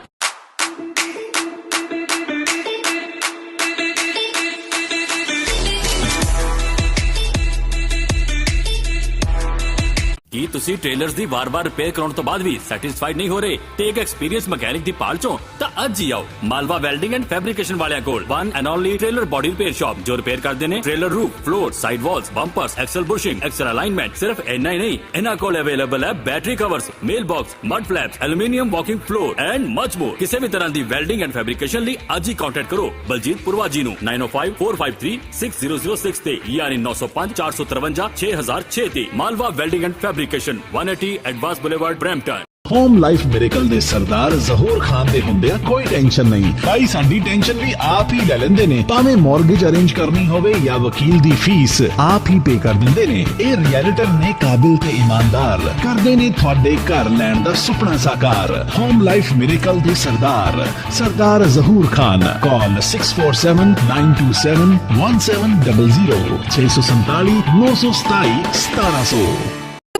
ਕੀ ਤੁਸੀਂ ਟ੍ਰੇਲਰਸ ਦੀ ਵਾਰ-ਵਾਰ ਰਿਪੇਅਰ ਕਰਾਉਣ ਤੋਂ ਬਾਅਦ ਵੀ ਸੈਟੀਸਫਾਈਡ ਨਹੀਂ ਹੋ ਰਹੇ ਤੇ ਇੱਕ ਐਕਸਪੀਰੀਅੰਸ ਮਕੈਨਿਕ ਦੀ ਭਾਲ ਚੋਂ ਤਾਂ ਅੱਜ ਹੀ ਆਓ ਮਾਲਵਾ ਵੈਲਡਿੰਗ ਐਂਡ ਫੈਬਰਿਕੇਸ਼ਨ ਵਾਲਿਆਂ ਕੋਲ। One and only trailer body repair shop ਜੋ ਰਿਪੇਅਰ ਕਰਦੇ ਨੇ trailer roof, floor, side walls, bumpers, axle bushing, axle alignment. ਸਿਰਫ ਇੰਨਾ ਹੀ ਨਹੀਂ, ਇਹਨਾਂ ਕੋਲ ਅਵੇਲੇਬਲ ਹੈ battery covers, mail box, mud flaps, aluminium walking floor and much more. ਕਿਸੇ ਵੀ ਤਰ੍ਹਾਂ ਦੀ ਵੈਲਡਿੰਗ ਐਂਡ ਫੈਬਰਿਕੇਸ਼ਨ ਲਈ ਅੱਜ ਹੀ ਕੰਟੈਕਟ ਕਰੋ ਬਲਜੀਤ ਪੁਰਵਾ ਜੀ ਨੂੰ 905453 6006 ਤੇ ਯਾਨੀ 905 453 6006 ਤੇ। Malwa welding and fabrication 180 advance boulevard Brampton. Home life miracle ਦੇ ਸਰਦਾਰ ਜ਼ਹੂਰ ਖਾਨ ਦੇ ਹੁੰਦਿਆਂ ਕੋਈ ਟੈਨਸ਼ਨ ਨਹੀਂ ਭਾਈ। ਸਾਡੀ ਟੈਨਸ਼ਨ ਵੀ ਆਪ ਹੀ ਲੈ ਲੈਂਦੇ ਨੇ। ਭਾਵੇਂ ਮੌਰਗੇਜ ਅਰੇਂਜ ਕਰਨੀ ਹੋਵੇ ਜਾਂ ਵਕੀਲ ਦੀ ਫੀਸ ਆਪ ਹੀ ਪੇ ਕਰ ਦਿੰਦੇ ਨੇ। ਇਹ ਰੀਅਲਟਰ ਨੇ ਕਾਬਿਲ ਤੇ ਇਮਾਨਦਾਰ, ਕਰਦੇ ਨੇ ਤੁਹਾਡੇ ਘਰ ਲੈਣ ਦਾ ਸੁਪਨਾ ਸਾਕਾਰ। ਹੋਮ ਲਾਈਫ ਮਿਰੇਕਲ ਦੇ ਸਰਦਾਰ ਜ਼ਹੂਰ ਖਾਨ। ਕਾਲ 647927 1700 647 927 1700।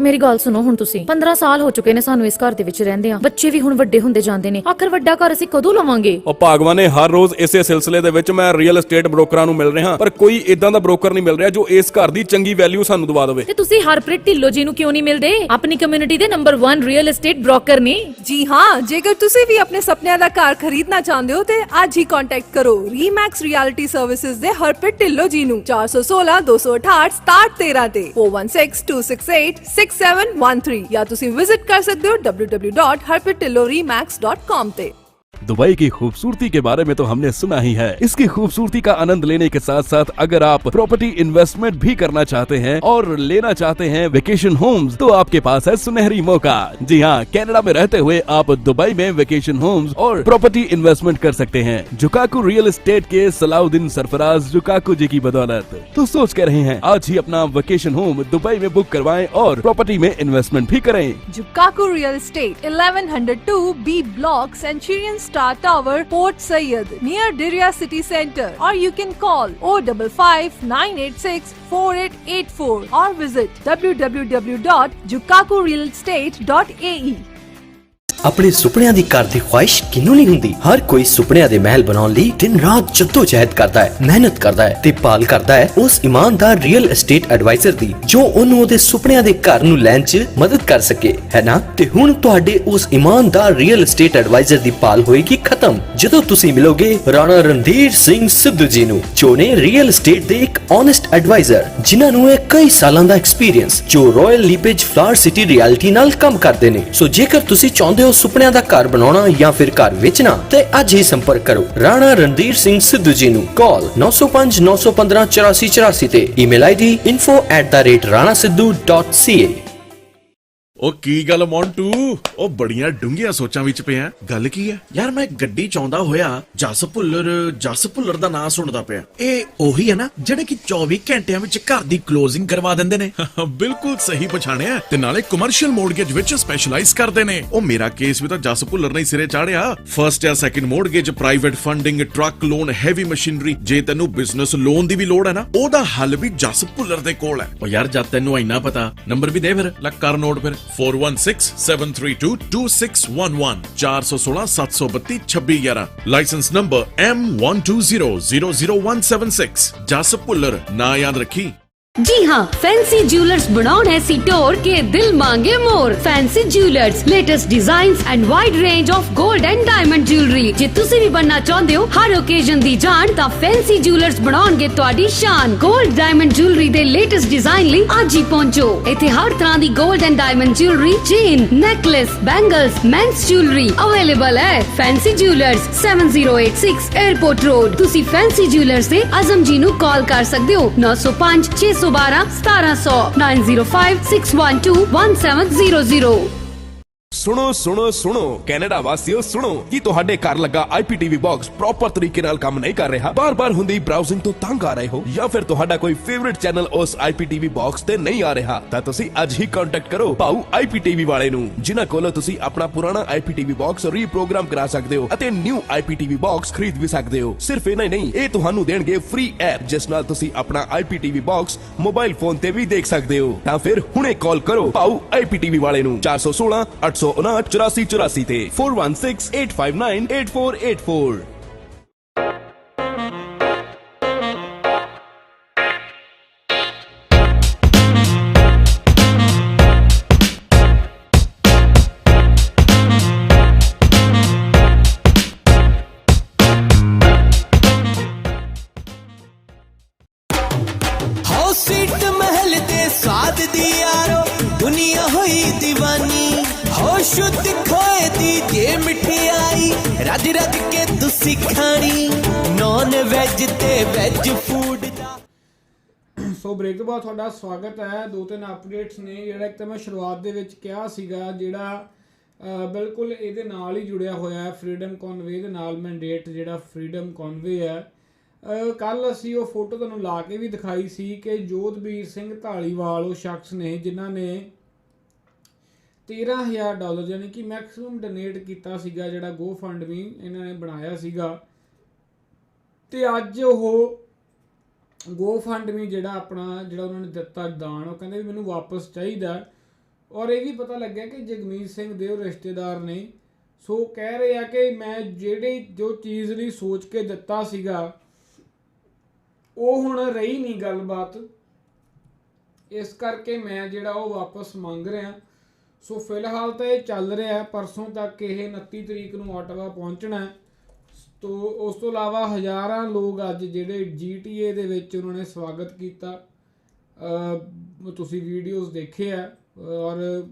ਮੇਰੀ ਗੱਲ ਸੁਣੋ, ਹੁਣ ਤੁਸੀਂ 15 ਸਾਲ ਹੋ ਚੁੱਕੇ ਨੇ ਸਾਨੂੰ ਇਸ ਘਰ ਦੇ ਵਿੱਚ ਰਹਿੰਦੇ ਆ। ਬੱਚੇ ਵੀ ਹੁਣ ਵੱਡੇ ਹੁੰਦੇ ਜਾਂਦੇ ਨੇ। ਆਖਰ ਵੱਡਾ ਘਰ ਅਸੀਂ ਕਦੋਂ ਲਵਾਂਗੇ? ਉਹ ਭਾਗਵਾਨ ਨੇ ਹਰ ਰੋਜ਼ ਇਸੇ ਸਿਲਸਿਲੇ ਦੇ ਵਿੱਚ ਮੈਂ ਰੀਅਲ ਏਸਟੇਟ ਬ੍ਰੋਕਰਾਂ ਨੂੰ ਮਿਲ ਰਿਹਾ, ਪਰ ਕੋਈ ਇਦਾਂ ਦਾ ਬ੍ਰੋਕਰ ਨਹੀਂ ਮਿਲ ਰਿਹਾ ਜੋ ਇਸ ਘਰ ਦੀ ਚੰਗੀ ਵੈਲਿਊ ਸਾਨੂੰ ਦਵਾ ਦੇਵੇ। ਤੇ ਤੁਸੀਂ ਹਰਪ੍ਰੀਤ ਢਿੱਲੋਂ ਜੀ ਨੂੰ ਕਿਉਂ ਨਹੀਂ ਮਿਲਦੇ? ਆਪਣੀ ਕਮਿਊਨਿਟੀ ਦੇ ਨੰਬਰ 1 ਰੀਅਲ ਏਸਟੇਟ ਬ੍ਰੋਕਰ ਨੇ। ਜੀ ਹਾਂ, ਜੇਕਰ ਤੁਸੀਂ ਵੀ ਆਪਣੇ ਸੁਪਨਿਆਂ ਦਾ ਘਰ ਖਰੀਦਣਾ ਚਾਹੁੰਦੇ ਹੋ ਤੇ ਅੱਜ ਹੀ ਕੰਟੈਕਟ ਕਰੋ ਰੀਮੈਕਸ ਰਿਐਲਿਟੀ ਸਰਵਿਸਿਜ਼ ਦੇ ਹਰਪ੍ਰੀਤ ਢਿੱਲੋਂ ਜੀ ਨੂੰ 416 268 6713 ਤੇ 416268 6713 या तुसी विजिट कर सकते हो www.harprittilloremax.com पे। दुबई की खूबसूरती के बारे में तो हमने सुना ही है। इसकी खूबसूरती का आनंद लेने के साथ साथ अगर आप प्रॉपर्टी इन्वेस्टमेंट भी करना चाहते हैं और लेना चाहते हैं वेकेशन होम्स, तो आपके पास है सुनहरी मौका। जी हाँ, कनाडा में रहते हुए आप दुबई में वेकेशन होम्स और प्रॉपर्टी इन्वेस्टमेंट कर सकते हैं जुकाकू रियल एस्टेट के सलाउद्दीन सरफराज जुकाकू जी की बदौलत। तो सोच कर रहे हैं आज ही अपना वेकेशन होम दुबई में बुक करवाएं और प्रॉपर्टी में इन्वेस्टमेंट भी करें। जुकाकू real estate 1102 B Block, Centurion Star Tower, Port Said, near Diriyah City Center, or you can call 055 986 4884 or visit www.jukakurealestate.ae। अपने सुपनियां दी घर दी ख्वाहिश किन्नू नहीं हुंदी। हर कोई सुपनियां दे महल बनाउण लई दिन रात जद्दोजहद करदा है, मेहनत करदा है ते पाल करदा है उस ईमानदार रियल एस्टेट एडवाइजर दी जो ओनू ओदे सुपनियां दे घर नू लैण च मदद कर सके, है ना? ते हुण तुहाडे उस ईमानदार रियल एस्टेट एडवाइजर दी पाल होएगी खत्म जदों तुसीं मिलोगे राणा रणधीर सिंह सिद्धू जी नू, जो ने रियल एस्टेट दे एक ऑनेस्ट एडवाइजर जिन्हां नू कई सालां दा एक्सपीरियंस, जो रॉयल लीपेज फ्लावर सिटी रियलिटी नाल काम करदे ने। सो जेकर तुसीं चाहुंदे हो सुपनियां दा घर बनाना या फिर घर बेचना ते आज ही संपर्क करो राणा रणधीर सिंह सिद्धू जी नू। कॉल 905 915 84 84 ते ईमेल आईडी info@ranasidhu.ca। ਉਹ ਕੀ ਗੱਲ ਮੌਂਟੂ, ਉਹ ਬੜੀਆਂ ਡੂੰਘੀਆਂ ਸੋਚਾਂ ਵਿੱਚ ਪਿਆ। ਗੱਲ ਕੀ ਹੈ ਯਾਰ? ਮੈਂ ਗੱਡੀ ਚਾਉਂਦਾ ਹੋਇਆ ਜਸ ਭੁੱਲਰ ਦਾ ਨਾਂ ਸੁਣਦਾ ਪਿਆ। ਇਹ ਉਹੀ ਹੈ ਨਾ ਜਿਹੜੇ ਕਿ 24 ਘੰਟਿਆਂ ਵਿੱਚ ਘਰ ਦੀ ਕਲੋਜ਼ਿੰਗ ਕਰਵਾ ਦਿੰਦੇ ਨੇ? ਬਿਲਕੁਲ ਸਹੀ ਪਛਾਣਿਆ, ਤੇ ਨਾਲੇ ਕਮਰਸ਼ੀਅਲ ਮੋਰਗੇਜ ਵਿੱਚ ਸਪੈਸ਼ਲਾਈਜ਼ ਕਰਦੇ ਨੇ। ਉਹ ਮੇਰਾ ਕੇਸ ਵੀ ਤਾਂ ਜਸ ਭੁੱਲਰ ਨੇ ਸਿਰੇ ਚਾੜਿਆ। ਫਰਸਟ ਜਾਂ second mortgage, private funding, truck loan, heavy machinery. ਜੇ ਤੈਨੂੰ ਬਿਜ਼ਨਸ ਲੋਨ ਦੀ ਵੀ ਲੋੜ ਹੈ ਨਾ, ਉਹਦਾ ਹੱਲ ਵੀ ਜਸ ਭੁੱਲਰ ਦੇ ਕੋਲ ਹੈ। ਉਹ ਯਾਰ ਜਦ ਤੈਨੂੰ ਇੰਨਾ ਪਤਾ, ਨੰਬਰ ਵੀ ਦੇ ਫਿਰ, ਲੱਕ ਕਰ ਨੋਟ ਫਿਰ। 4167322611 416 732 2611। ਲਾइसेंस नंबर M12000176। जस पुल्लर ना याद रखी। जी हाँ, फैंसी ज्वेलर्स बनाउन है सिटोर के दिल मांगे more. Fancy jewellers, latest designs and wide range of gold and diamond jewellery. जे तुसी भी बनना चाहते हो हर ओकेजन दी जान, तां फैंसी ज्वेलर्स बनाउणगे तुहाडी शान। गोल्ड डायमंड ज्वेलरी दे लेटेस्ट डिजाइन लई आज ही पहुंचो। इत्थे हर तरह दी gold and diamond jewellery, chain, necklace, bangles, men's jewellery available है। Fancy jewellers 7086 airport road. तुसी फैंसी ज्वेलर्स दे आजम जी नू कॉल कर सकदे हो 905 612 1700 905 612 1700। ਸੁਣੋ ਸੁਣੋ ਸੁਣੋ ਕੈਨੇਡਾ ਵਾਸੀਓ ਸੁਣੋ, ਕੀ ਤੁਹਾਡੇ ਘਰ ਲੱਗਾ IPTV ਬਾਕਸ ਪ੍ਰੋਪਰ ਤਰੀਕੇ ਨਾਲ ਕੰਮ ਨਹੀਂ ਕਰ ਰਿਹਾ? ਬਾਰ-ਬਾਰ ਹੁੰਦੀ ਬਰਾਊਜ਼ਿੰਗ ਤੋਂ ਤੰਗ ਆ ਰਹੇ ਹੋ, ਜਾਂ ਫਿਰ ਤੁਹਾਡਾ ਕੋਈ ਫੇਵਰਿਟ ਚੈਨਲ ਉਸ IPTV ਬਾਕਸ ਤੇ ਨਹੀਂ ਆ ਰਿਹਾ? ਤਾਂ ਤੁਸੀਂ ਅੱਜ ਹੀ ਕੰਟੈਕਟ ਕਰੋ ਭਾਊ IPTV ਵਾਲੇ ਨੂੰ, ਜਿਨ੍ਹਾਂ ਕੋਲੋਂ ਤੁਸੀਂ ਆਪਣਾ ਪੁਰਾਣਾ IPTV ਬਾਕਸ ਰੀਪ੍ਰੋਗਰਾਮ ਕਰਾ ਸਕਦੇ ਹੋ ਅਤੇ ਨਿਊ IPTV ਬਾਕਸ ਖਰੀਦ ਵੀ ਸਕਦੇ ਹੋ। ਸਿਰਫ ਇਹ ਨਹੀਂ, ਇਹ ਤੁਹਾਨੂੰ ਦੇਣਗੇ ਫ੍ਰੀ ਐਪ, ਜਿਸ ਨਾਲ ਤੁਸੀਂ ਆਪਣਾ IPTV ਬਾਕਸ ਮੋਬਾਈਲ ਫੋਨ ਤੇ ਵੀ ਦੇਖ ਸਕਦੇ ਹੋ। ਤਾਂ ਫਿਰ ਹੁਣੇ ਕਾਲ ਕਰੋ ਭਾਊ IPTV ਵਾਲੇ ਨੂੰ 416 859 8484 ਤੇ 416 859 8484। सीट महल दे स्वाद दी यारो दुनिया होई दीवानी। हो शुद्ध खोए दी जे मिठाई रज रज के तुसी खानी। नॉन वेज ते वेज फूड ਸੋ ਬ੍ਰੇਕ ਤੋਂ ਬਾਅਦ ਤੁਹਾਡਾ ਸਵਾਗਤ ਹੈ। ਦੋ ਤਿੰਨ ਅਪਡੇਟਸ ਨੇ। ਜਿਹੜਾ ਇੱਕ ਤਾਂ ਮੈਂ ਸ਼ੁਰੂਆਤ ਦੇ ਵਿੱਚ ਕਿਹਾ ਸੀਗਾ, ਜਿਹੜਾ ਬਿਲਕੁਲ ਇਹਦੇ ਨਾਲ ਹੀ ਜੁੜਿਆ ਹੋਇਆ ਹੈ ਫਰੀडम ਕਨਵੇ ਦੇ ਨਾਲ। ਮੈਂਡੇਟ ਜਿਹੜਾ ਫਰੀडम ਕਨਵੇ ਹੈ, ਕੱਲ ਅਸੀਂ ਉਹ ਫੋਟੋ ਤੁਹਾਨੂੰ ਲਾ ਕੇ ਵੀ ਦਿਖਾਈ ਸੀ ਕਿ ਜੋਧਬੀਰ ਸਿੰਘ ਢਾਲੀਵਾਲ ਉਹ ਸ਼ਖਸ ਨੇ ਜਿਨ੍ਹਾਂ ਨੇ $13,000 ਯਾਨੀ ਕਿ ਮੈਕਸਿਮਮ ਡੋਨੇਟ ਕੀਤਾ ਸੀਗਾ, ਜਿਹੜਾ GoFundMe ਇਹਨਾਂ ਨੇ ਬਣਾਇਆ ਸੀਗਾ। ਤੇ ਅੱਜ ਉਹ GoFundMe ਜਿਹੜਾ ਆਪਣਾ ਜਿਹੜਾ ਉਹਨਾਂ ਨੇ ਦਿੱਤਾ ਦਾਨ, ਉਹ ਕਹਿੰਦੇ ਵੀ ਮੈਨੂੰ ਵਾਪਸ ਚਾਹੀਦਾ। ਔਰ ਇਹ ਵੀ ਪਤਾ ਲੱਗਿਆ ਕਿ ਜਗਮੀਤ ਸਿੰਘ ਦੇ ਉਹ ਰਿਸ਼ਤੇਦਾਰ ਨੇ। ਸੋ ਕਹਿ ਰਹੇ ਆ ਕਿ ਮੈਂ ਜੋ ਚੀਜ਼ ਲਈ ਸੋਚ ਕੇ ਦਿੱਤਾ ਸੀਗਾ ਉਹ ਹੁਣ ਰਹੀ ਨਹੀਂ ਗੱਲਬਾਤ, ਇਸ ਕਰਕੇ ਮੈਂ ਜਿਹੜਾ ਉਹ ਵਾਪਸ ਮੰਗ ਰਿਹਾ। ਸੋ ਫਿਲਹਾਲ ਤਾਂ ਇਹ ਚੱਲ ਰਿਹਾ, ਪਰਸੋਂ ਤੱਕ ਇਹ 29 ਤਰੀਕ ਨੂੰ ਆਟਵਾ ਪਹੁੰਚਣਾ। ਤੋ ਉਸ ਤੋਂ ਇਲਾਵਾ ਹਜ਼ਾਰਾਂ ਲੋਕ ਅੱਜ ਜਿਹੜੇ GTA ਦੇ ਵਿੱਚ ਉਹਨਾਂ ਨੇ ਸਵਾਗਤ ਕੀਤਾ, ਤੁਸੀਂ ਵੀਡੀਓਜ਼ ਦੇਖੇ ਆ, ਔਰ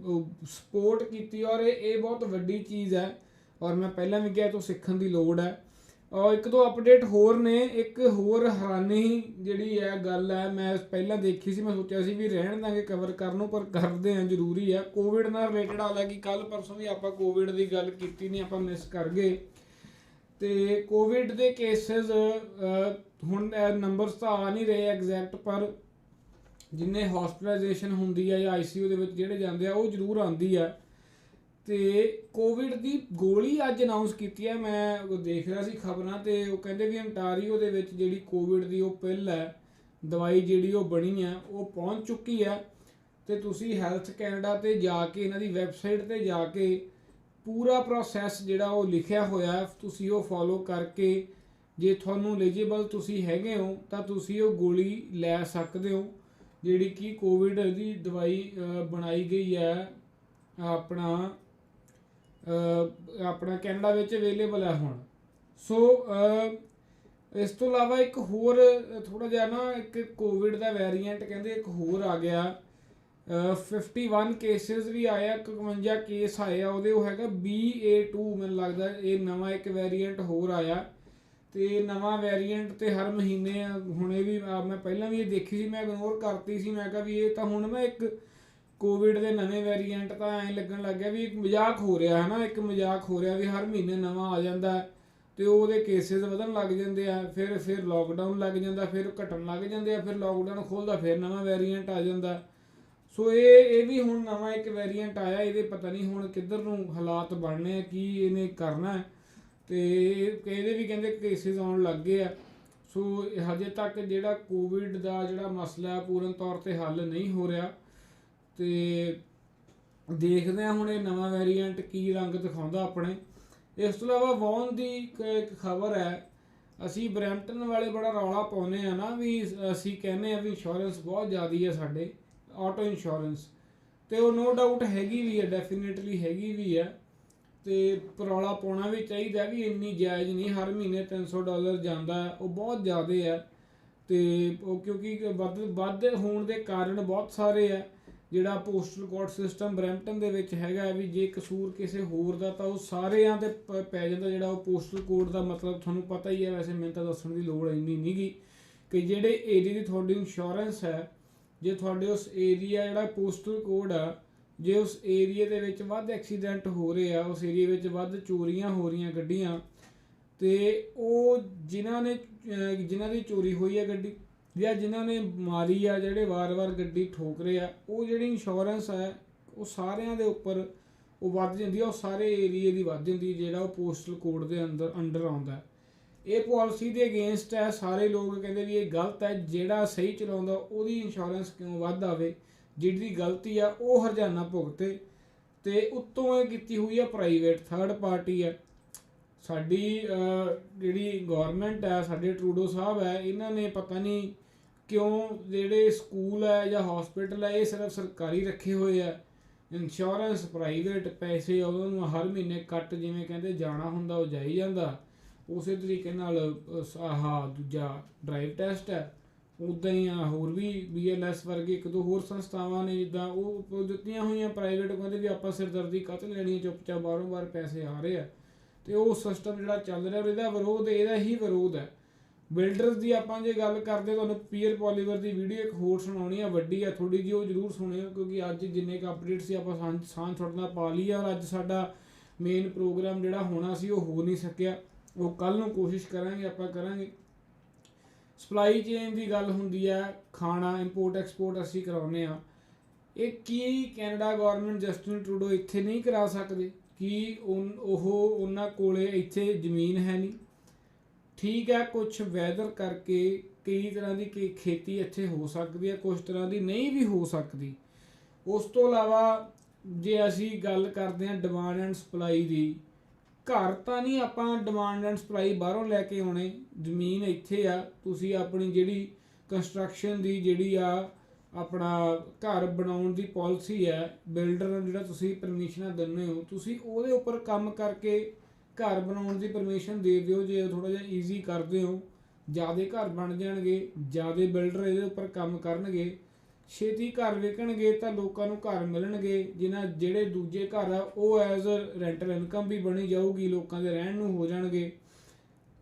ਸਪੋਰਟ ਕੀਤੀ। ਔਰ ਇਹ ਬਹੁਤ ਵੱਡੀ ਚੀਜ਼ ਹੈ, ਔਰ ਮੈਂ ਪਹਿਲਾਂ ਵੀ ਕਿਹਾ ਤੋਂ ਸਿੱਖਣ ਦੀ ਲੋੜ ਹੈ। ਔਰ ਇੱਕ ਦੋ ਅਪਡੇਟ ਹੋਰ ਨੇ। ਇੱਕ ਹੋਰ ਹੈਰਾਨੀ ਜਿਹੜੀ ਹੈ ਗੱਲ ਹੈ, ਮੈਂ ਪਹਿਲਾਂ ਦੇਖੀ ਸੀ, ਮੈਂ ਸੋਚਿਆ ਸੀ ਵੀ ਰਹਿਣ ਦਾਂਗੇ ਕਵਰ ਕਰਨ ਨੂੰ, ਪਰ ਕਰਦੇ ਹਾਂ, ਜ਼ਰੂਰੀ ਹੈ। ਕੋਵਿਡ ਨਾਲ ਰਿਲੇਟਡ, ਹਾਲਾਂਕਿ ਕੱਲ੍ਹ ਪਰਸੋਂ ਵੀ ਆਪਾਂ ਕੋਵਿਡ ਦੀ ਗੱਲ ਕੀਤੀ ਨਹੀਂ, ਆਪਾਂ ਮਿਸ ਕਰ ਗਏ। ਤੇ ਕੋਵਿਡ ਦੇ ਕੇਸਿਸ ਹੁਣ ਨੰਬਰਸ ਤਾਂ ਆ ਨਹੀਂ ਰਹੇ ਐਗਜ਼ੈਕਟ, ਪਰ ਜਿੰਨੇ ਹੌਸਪਿਟਲਾਈਜੇਸ਼ਨ ਹੁੰਦੀ ਹੈ ਜਾਂ ICU ਦੇ ਵਿੱਚ ਜਿਹੜੇ ਜਾਂਦੇ ਆ, ਉਹ ਜ਼ਰੂਰ ਆਉਂਦੀ ਹੈ। ਤੇ ਕੋਵਿਡ ਦੀ ਗੋਲੀ ਅੱਜ ਅਨਾਊਂਸ ਕੀਤੀ ਹੈ। ਮੈਂ ਦੇਖ ਰਿਹਾ ਸੀ ਖਬਰਾਂ, ਤੇ ਉਹ ਕਹਿੰਦੇ ਵੀ ਅੰਟਾਰੀਓ ਦੇ ਵਿੱਚ ਜਿਹੜੀ ਕੋਵਿਡ ਦੀ ਉਹ ਪਿੱਲ ਹੈ, ਦਵਾਈ ਜਿਹੜੀ ਉਹ ਬਣੀ ਹੈ, ਉਹ ਪਹੁੰਚ ਚੁੱਕੀ ਹੈ। ਤੇ ਤੁਸੀਂ ਹੈਲਥ ਕੈਨੇਡਾ ਤੇ ਜਾ ਕੇ, ਇਹਨਾਂ ਦੀ ਵੈਬਸਾਈਟ ਤੇ ਜਾ ਕੇ ਪੂਰਾ ਪ੍ਰੋਸੈਸ ਜਿਹੜਾ ਉਹ ਲਿਖਿਆ ਹੋਇਆ, ਤੁਸੀਂ ਉਹ ਫੋਲੋ ਕਰਕੇ ਜੇ ਤੁਹਾਨੂੰ ਐਲੀਜੀਬਲ ਤੁਸੀਂ ਹੈਗੇ ਹੋ ਤਾਂ ਤੁਸੀਂ ਉਹ ਗੋਲੀ ਲੈ ਸਕਦੇ ਹੋ, ਜਿਹੜੀ ਕਿ ਕੋਵਿਡ ਦੀ ਦਵਾਈ ਬਣਾਈ ਗਈ ਹੈ ਆਪਣਾ ਕੈਨੇਡਾ ਵਿੱਚ ਅਵੇਲੇਬਲ ਹੈ ਹੁਣ। ਸੋ ਇਸ ਤੋਂ ਇਲਾਵਾ ਇੱਕ ਹੋਰ ਥੋੜ੍ਹਾ ਜਿਹਾ ਨਾ, ਇੱਕ ਕੋਵਿਡ ਦਾ ਵੈਰੀਐਂਟ ਕਹਿੰਦੇ ਇੱਕ ਹੋਰ ਆ ਗਿਆ। 51 ਕੇਸਿਸ ਵੀ ਆਇਆ, 51 ਕੇਸ ਆਏ ਆ ਉਹਦੇ, ਉਹ ਹੈਗਾ BA2 ਮੈਨੂੰ ਲੱਗਦਾ। ਇਹ ਨਵਾਂ ਇੱਕ ਵੈਰੀਐਂਟ ਹੋਰ ਆਇਆ, ਤੇ ਨਵਾਂ ਵੈਰੀਐਂਟ ਤੇ ਹਰ ਮਹੀਨੇ ਹੁਣ ਇਹ ਵੀ ਮੈਂ ਪਹਿਲਾਂ ਵੀ ਇਹ ਦੇਖੀ ਸੀ, ਮੈਂ ਇਗਨੋਰ ਕਰਤੀ ਸੀ। ਮੈਂ ਕਿਹਾ ਵੀ ਇਹ ਤਾਂ ਹੁਣ ਨਾ ਇੱਕ ਕੋਵਿਡ ਦੇ ਨਵੇਂ ਵੇਰੀਐਂਟ ਤਾਂ ਐਂ ਲੱਗਣ ਲੱਗ ਗਿਆ ਵੀ ਇੱਕ ਮਜ਼ਾਕ ਹੋ ਰਿਹਾ ਹੈ ਨਾ, ਇੱਕ ਮਜ਼ਾਕ ਹੋ ਰਿਹਾ ਵੀ ਹਰ ਮਹੀਨੇ ਨਵਾਂ ਆ ਜਾਂਦਾ ਤੇ ਉਹਦੇ ਕੇਸਿਸ ਵਧਣ ਲੱਗ ਜਾਂਦੇ ਆ, ਫਿਰ ਲੋਕਡਾਊਨ ਲੱਗ ਜਾਂਦਾ, ਫਿਰ ਘਟਣ ਲੱਗ ਜਾਂਦੇ ਆ, ਫਿਰ ਲੋਕਡਾਊਨ ਖੋਲ੍ਹਦਾ ਫਿਰ ਨਵਾਂ ਵੇਰੀਐਂਟ ਆ ਜਾਂਦਾ। ਸੋ ਇਹ ਵੀ ਹੁਣ ਨਵਾਂ ਇੱਕ ਵੇਰੀਐਂਟ ਆਇਆ, ਇਹਦੇ ਪਤਾ ਨਹੀਂ ਹੁਣ ਕਿੱਧਰ ਨੂੰ ਹਾਲਾਤ ਬਣਨੇ ਆ, ਕੀ ਇਹਨੇ ਕਰਨਾ ਹੈ। ਤੇ ਇਹਦੇ ਵੀ ਕਹਿੰਦੇ ਕੇਸਿਸ ਆਉਣ ਲੱਗ ਗਏ ਆ। ਸੋ ਹਜੇ ਤੱਕ ਜਿਹੜਾ ਕੋਵਿਡ ਦਾ ਜਿਹੜਾ ਮਸਲਾ ਪੂਰਨ ਤੌਰ 'ਤੇ ਹੱਲ ਨਹੀਂ ਹੋ ਰਿਹਾ ਤੇ ਦੇਖਦੇ ਹਾਂ ਹੁਣ ਇਹ ਨਵਾਂ ਵੇਰੀਐਂਟ ਕੀ ਰੰਗ ਦਿਖਾਉਂਦਾ ਆਪਣੇ। ਇਸ ਤੋਂ ਇਲਾਵਾ ਵੌਨ ਦੀ ਇੱਕ ਖਬਰ ਹੈ, ਅਸੀਂ ਬਰੈਂਪਟਨ ਵਾਲੇ ਬੜਾ ਰੌਲਾ ਪਾਉਂਦੇ ਆ ਨਾ ਵੀ ਅਸੀਂ ਕਹਿੰਦੇ ਆ ਵੀ ਇੰਸ਼ੋਰੈਂਸ ਬਹੁਤ ਜ਼ਿਆਦਾ ਹੈ ਸਾਡੇ ਆਟੋ ਇੰਸ਼ੋਰੈਂਸ, ਤੇ ਉਹ ਨੋ ਡਾਊਟ ਹੈਗੀ ਵੀ ਹੈ, ਡੈਫੀਨੇਟਲੀ ਹੈਗੀ ਵੀ ਹੈ ਤੇ ਰੌਲਾ ਪਾਉਣਾ ਵੀ ਚਾਹੀਦਾ ਵੀ ਇੰਨੀ ਜਾਇਜ਼ ਨਹੀਂ, ਹਰ ਮਹੀਨੇ $300 ਜਾਂਦਾ ਉਹ ਬਹੁਤ ਜ਼ਿਆਦਾ ਹੈ। ਤੇ ਉਹ ਕਿਉਂਕਿ ਵੱਧ ਹੋਣ ਦੇ ਕਾਰਨ ਬਹੁਤ ਸਾਰੇ ਹੈ। ਜਿਹੜਾ ਪੋਸਟਲ ਕੋਡ ਸਿਸਟਮ ਬਰੈਂਪਟਨ ਦੇ ਵਿੱਚ ਹੈਗਾ ਵੀ ਜੇ ਕਸੂਰ ਕਿਸੇ ਹੋਰ ਦਾ ਤਾਂ ਉਹ ਸਾਰਿਆਂ 'ਤੇ ਪੈ ਜਾਂਦਾ। ਜਿਹੜਾ ਉਹ ਪੋਸਟਲ ਕੋਡ ਦਾ ਮਤਲਬ ਤੁਹਾਨੂੰ ਪਤਾ ਹੀ ਹੈ, ਵੈਸੇ ਮੈਨੂੰ ਤਾਂ ਦੱਸਣ ਦੀ ਲੋੜ ਇੰਨੀ ਨਹੀਂ ਗੀ ਕਿ ਜਿਹੜੇ ਏਰੀਏ ਦੀ ਤੁਹਾਡੀ ਇੰਸ਼ੋਰੈਂਸ ਹੈ, ਜੇ ਤੁਹਾਡੇ ਉਸ ਏਰੀਆ ਜਿਹੜਾ ਪੋਸਟਲ ਕੋਡ ਆ, ਜੇ ਉਸ ਏਰੀਏ ਦੇ ਵਿੱਚ ਵੱਧ ਐਕਸੀਡੈਂਟ ਹੋ ਰਹੇ ਆ, ਉਸ ਏਰੀਏ ਵਿੱਚ ਵੱਧ ਚੋਰੀਆਂ ਹੋ ਰਹੀਆਂ ਗੱਡੀਆਂ, ਤੇ ਉਹ ਜਿਨ੍ਹਾਂ ਦੀ ਚੋਰੀ ਹੋਈ ਹੈ ਗੱਡੀ ਜਾਂ ਜਿਨ੍ਹਾਂ ਨੇ ਮਾਰੀ ਆ, ਜਿਹੜੇ ਵਾਰ-ਵਾਰ ਗੱਡੀ ਠੋਕ ਰਹੇ ਆ, ਉਹ ਜਿਹੜੀ ਇੰਸ਼ੋਰੈਂਸ ਹੈ ਉਹ ਸਾਰਿਆਂ ਦੇ ਉੱਪਰ ਉਹ ਵੱਧ ਜਾਂਦੀ ਆ, ਉਹ ਸਾਰੇ ਏਰੀਏ ਦੀ ਵੱਧ ਜਾਂਦੀ ਜਿਹੜਾ ਉਹ ਪੋਸਟਲ ਕੋਡ ਦੇ ਅੰਡਰ ਆਉਂਦਾ। ਇਹ ਪਾਲਿਸੀ ਦੇ ਅਗੇਂਸਟ ਹੈ। ਸਾਰੇ ਲੋਕ ਕਹਿੰਦੇ ਵੀ ਇਹ ਗਲਤ ਹੈ, ਜਿਹੜਾ ਸਹੀ ਚਲਾਉਂਦਾ ਉਹਦੀ ਇੰਸ਼ੋਰੈਂਸ ਕਿਉਂ ਵੱਧ ਆਵੇ, ਜਿਹੜੀ ਗਲਤੀ ਆ ਉਹ ਹਰਜਾਨਾ ਭੁਗਤੇ। ਤੇ ਉੱਤੋਂ ਇਹ ਕੀਤੀ ਹੋਈ ਆ ਪ੍ਰਾਈਵੇਟ ਥਰਡ ਪਾਰਟੀ ਹੈ। ਸਾਡੀ ਜਿਹੜੀ ਗੌਰਮੈਂਟ ਹੈ, ਸਾਡੇ ਟਰੂਡੋ ਸਾਹਿਬ ਹੈ, ਇਹਨਾਂ ਨੇ ਪਤਾ ਨਹੀਂ ਕਿਉਂ ਜਿਹੜੇ ਸਕੂਲ ਹੈ ਜਾਂ ਹਸਪੀਟਲ ਹੈ ਇਹ ਸਿਰਫ ਸਰਕਾਰੀ ਰੱਖੇ ਹੋਏ ਆ, ਇੰਸ਼ੋਰੈਂਸ ਪ੍ਰਾਈਵੇਟ, ਪੈਸੇ ਉਹਨਾਂ ਨੂੰ ਹਰ ਮਹੀਨੇ ਕੱਟ, ਜਿਵੇਂ ਕਹਿੰਦੇ ਜਾਣਾ ਹੁੰਦਾ ਉਹ ਜਾਈ ਜਾਂਦਾ। ਉਸੇ ਤਰੀਕੇ ਨਾਲ ਦੂਜਾ ਡਰਾਈਵ ਟੈਸਟ ਹੈ, ਉੱਦਾਂ ਹੀ ਹੋਰ ਵੀ BLS ਵਰਗੇ ਇੱਕ ਦੋ ਹੋਰ ਸੰਸਥਾਵਾਂ ਨੇ ਜਿੱਦਾਂ ਉਹ ਦਿੱਤੀਆਂ ਹੋਈਆਂ ਪ੍ਰਾਈਵੇਟ, ਕਹਿੰਦੇ ਵੀ ਆਪਾਂ ਸਿਰਦਰਦੀ ਕਾਹਤੋਂ ਲੈਣੀ, ਚੁੱਪਚਾਪ ਬਾਰ ਪੈਸੇ ਆ ਰਹੇ ਆ। ਤੇ ਉਹ ਸਿਸਟਮ ਜਿਹੜਾ ਚੱਲ ਰਿਹਾ ਇਹਦਾ ਵਿਰੋਧ, ਇਹਦਾ ਹੀ ਵਿਰੋਧ ਹੈ। ਬਿਲਡਰਸ ਦੀ ਆਪਾਂ ਜੇ ਗੱਲ ਕਰਦੇ, ਤੁਹਾਨੂੰ ਪੀਅਰ ਪੋਲੀਵਰ ਦੀ ਵੀਡੀਓ ਇੱਕ ਹੋਰ ਸੁਣਾਉਣੀ ਆ, ਵੱਡੀ ਆ ਥੋੜੀ ਜਿਹੀ, ਉਹ ਜ਼ਰੂਰ ਸੁਣਿਓ ਕਿਉਂਕਿ ਅੱਜ ਜਿੰਨੇ ਕੁ ਅਪਡੇਟ ਸੀ ਆਪਾਂ ਸਾਂਝ ਛੱਡਣਾ ਪਾ ਲਈ ਆ। ਔਰ ਅੱਜ ਸਾਡਾ ਮੇਨ ਪ੍ਰੋਗਰਾਮ ਜਿਹੜਾ ਹੋਣਾ ਸੀ ਉਹ ਹੋ ਨਹੀਂ ਸਕਿਆ, ਉਹ ਕੱਲ੍ਹ ਨੂੰ ਕੋਸ਼ਿਸ਼ ਕਰਾਂਗੇ ਆਪਾਂ ਕਰਾਂਗੇ। ਸਪਲਾਈ ਚੇਨ ਦੀ ਗੱਲ ਹੁੰਦੀ ਹੈ, ਖਾਣਾ ਇੰਪੋਰਟ ਐਕਸਪੋਰਟ ਅਸੀਂ ਕਰਾਉਂਦੇ ਹਾਂ, ਇਹ ਕੀ ਕੈਨੇਡਾ ਗੌਰਮੈਂਟ ਜਸਟਿਨ ਟਰੂਡੋ ਇੱਥੇ ਨਹੀਂ ਕਰਾ ਸਕਦੇ? ਕੀ ਉਹਨਾਂ ਕੋਲੇ ਇੱਥੇ ਜ਼ਮੀਨ ਹੈ ਨਹੀਂ? ਠੀਕ ਹੈ, ਕੁਛ ਵੈਦਰ ਕਰਕੇ ਕਈ ਤਰ੍ਹਾਂ ਦੀ ਖੇਤੀ ਇੱਥੇ ਹੋ ਸਕਦੀ ਹੈ, ਕੁਛ ਤਰ੍ਹਾਂ ਦੀ ਨਹੀਂ ਵੀ ਹੋ ਸਕਦੀ। ਉਸ ਤੋਂ ਇਲਾਵਾ ਜੇ ਅਸੀਂ ਗੱਲ ਕਰਦੇ ਹਾਂ ਡਿਮਾਂਡ ਐਂਡ ਸਪਲਾਈ ਦੀ, ਘਰ ਤਾਂ ਨਹੀਂ ਆਪਾਂ ਡਿਮਾਂਡ ਐਂਡ ਸਪਲਾਈ ਬਾਹਰੋਂ ਲੈ ਕੇ ਆਉਣੇ, ਜ਼ਮੀਨ ਇੱਥੇ ਆ। ਤੁਸੀਂ ਆਪਣੀ ਜਿਹੜੀ ਕੰਸਟਰਕਸ਼ਨ ਦੀ ਜਿਹੜੀ ਆ ਆਪਣਾ ਘਰ ਬਣਾਉਣ ਦੀ ਪਾਲਿਸੀ ਹੈ, ਬਿਲਡਰ ਨੂੰ ਜਿਹੜਾ ਤੁਸੀਂ ਪਰਮਿਸ਼ਨਾਂ ਦਿੰਦੇ ਹੋ, ਤੁਸੀਂ ਉਹਦੇ ਉੱਪਰ ਕੰਮ ਕਰਕੇ ਘਰ ਬਣਾਉਣ ਦੀ ਪਰਮਿਸ਼ਨ ਦੇ ਦਿਓ। ਜੇ ਥੋੜ੍ਹਾ ਜਿਹਾ ਈਜ਼ੀ ਕਰਦੇ ਹੋ, ਜ਼ਿਆਦਾ ਘਰ ਬਣ ਜਾਣਗੇ, ਜ਼ਿਆਦਾ ਬਿਲਡਰ ਇਹਦੇ ਉੱਪਰ ਕੰਮ ਕਰਨਗੇ, ਛੇਤੀ ਘਰ ਵਿਕਣਗੇ ਤਾਂ ਲੋਕਾਂ ਨੂੰ ਘਰ ਮਿਲਣਗੇ। ਜਿਹੜੇ ਦੂਜੇ ਘਰ ਆ ਉਹ ਐਜ਼ ਰੈਂਟਲ ਇਨਕਮ ਵੀ ਬਣੀ ਜਾਊਗੀ, ਲੋਕਾਂ ਦੇ ਰਹਿਣ ਨੂੰ ਹੋ ਜਾਣਗੇ।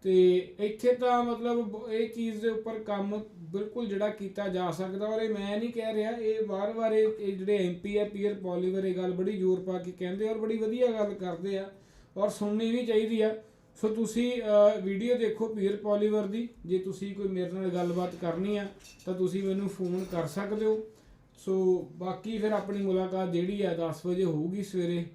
ਤੇ ਇੱਥੇ ਤਾਂ ਮਤਲਬ ਇਹ ਚੀਜ਼ ਦੇ ਉੱਪਰ ਕੰਮ ਬਿਲਕੁਲ ਜਿਹੜਾ ਕੀਤਾ ਜਾ ਸਕਦਾ। ਔਰ ਇਹ ਮੈਂ ਨਹੀਂ ਕਹਿ ਰਿਹਾ, ਇਹ ਵਾਰ-ਵਾਰ ਇਹ ਜਿਹੜੇ MP ਆ ਪੀਅਰ ਪੋਲੀਵਰ ਇਹ ਗੱਲ ਬੜੀ ਜ਼ੋਰ ਪਾ ਕੇ ਕਹਿੰਦੇ ਔਰ ਬੜੀ ਵਧੀਆ ਗੱਲ ਕਰਦੇ ਆ ਔਰ ਸੁਣਨੀ ਵੀ ਚਾਹੀਦੀ ਆ। ਸੋ ਤੁਸੀਂ ਵੀਡੀਓ ਦੇਖੋ ਪੀਅਰ ਪੋਲੀਵਰ ਦੀ, ਜੇ ਤੁਸੀਂ ਕੋਈ ਮੇਰੇ ਨਾਲ ਗੱਲਬਾਤ ਕਰਨੀ ਆ ਤਾਂ ਤੁਸੀਂ ਮੈਨੂੰ ਫੋਨ ਕਰ ਸਕਦੇ ਹੋ। ਸੋ ਬਾਕੀ ਫਿਰ ਆਪਣੀ ਮੁਲਾਕਾਤ ਜਿਹੜੀ ਆ 10 ਵਜੇ ਹੋਊਗੀ ਸਵੇਰੇ,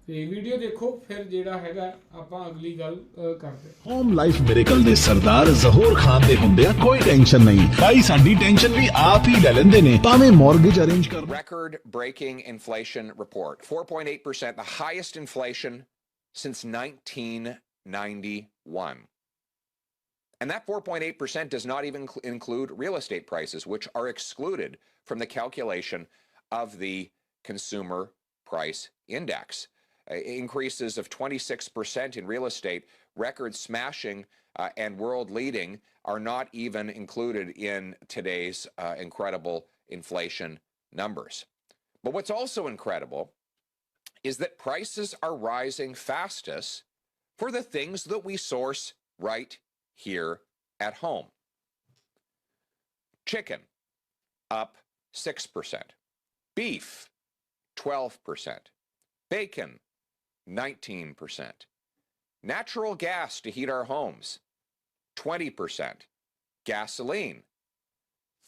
ਤੇ ਵੀਡੀਓ ਦੇਖੋ, ਫਿਰ ਜਿਹੜਾ ਹੈਗਾ ਆਪਾਂ ਅਗਲੀ ਗੱਲ ਕਰਦੇ। ਹੋਮ ਲਾਈਫ ਮਿਰੇਕਲ ਦੇ ਸਰਦਾਰ ਜ਼ਹੂਰ ਖਾਨ ਦੇ ਹੁੰਦਿਆਂ ਕੋਈ ਟੈਨਸ਼ਨ ਨਹੀਂ ਭਾਈ, ਸਾਡੀ ਟੈਨਸ਼ਨ ਵੀ ਆਪ ਹੀ ਲੈ ਲੈਂਦੇ ਨੇ, ਭਾਵੇਂ ਮਾਰਗੇਜ ਅਰੇਂਜ ਕਰ। Record breaking inflation report, 4.8%, the highest inflation since 1991. And that 4.8% does not even include real estate prices, which are excluded from the calculation of the Consumer Price Index. Increases of 26% in real estate, record smashing and world leading, are not even included in today's incredible inflation numbers. But what's also incredible is that prices are rising fastest for the things that we source right here at home. Chicken up 6%, beef 12%. Bacon, 19%. Natural gas to heat our homes, 20%. Gasoline,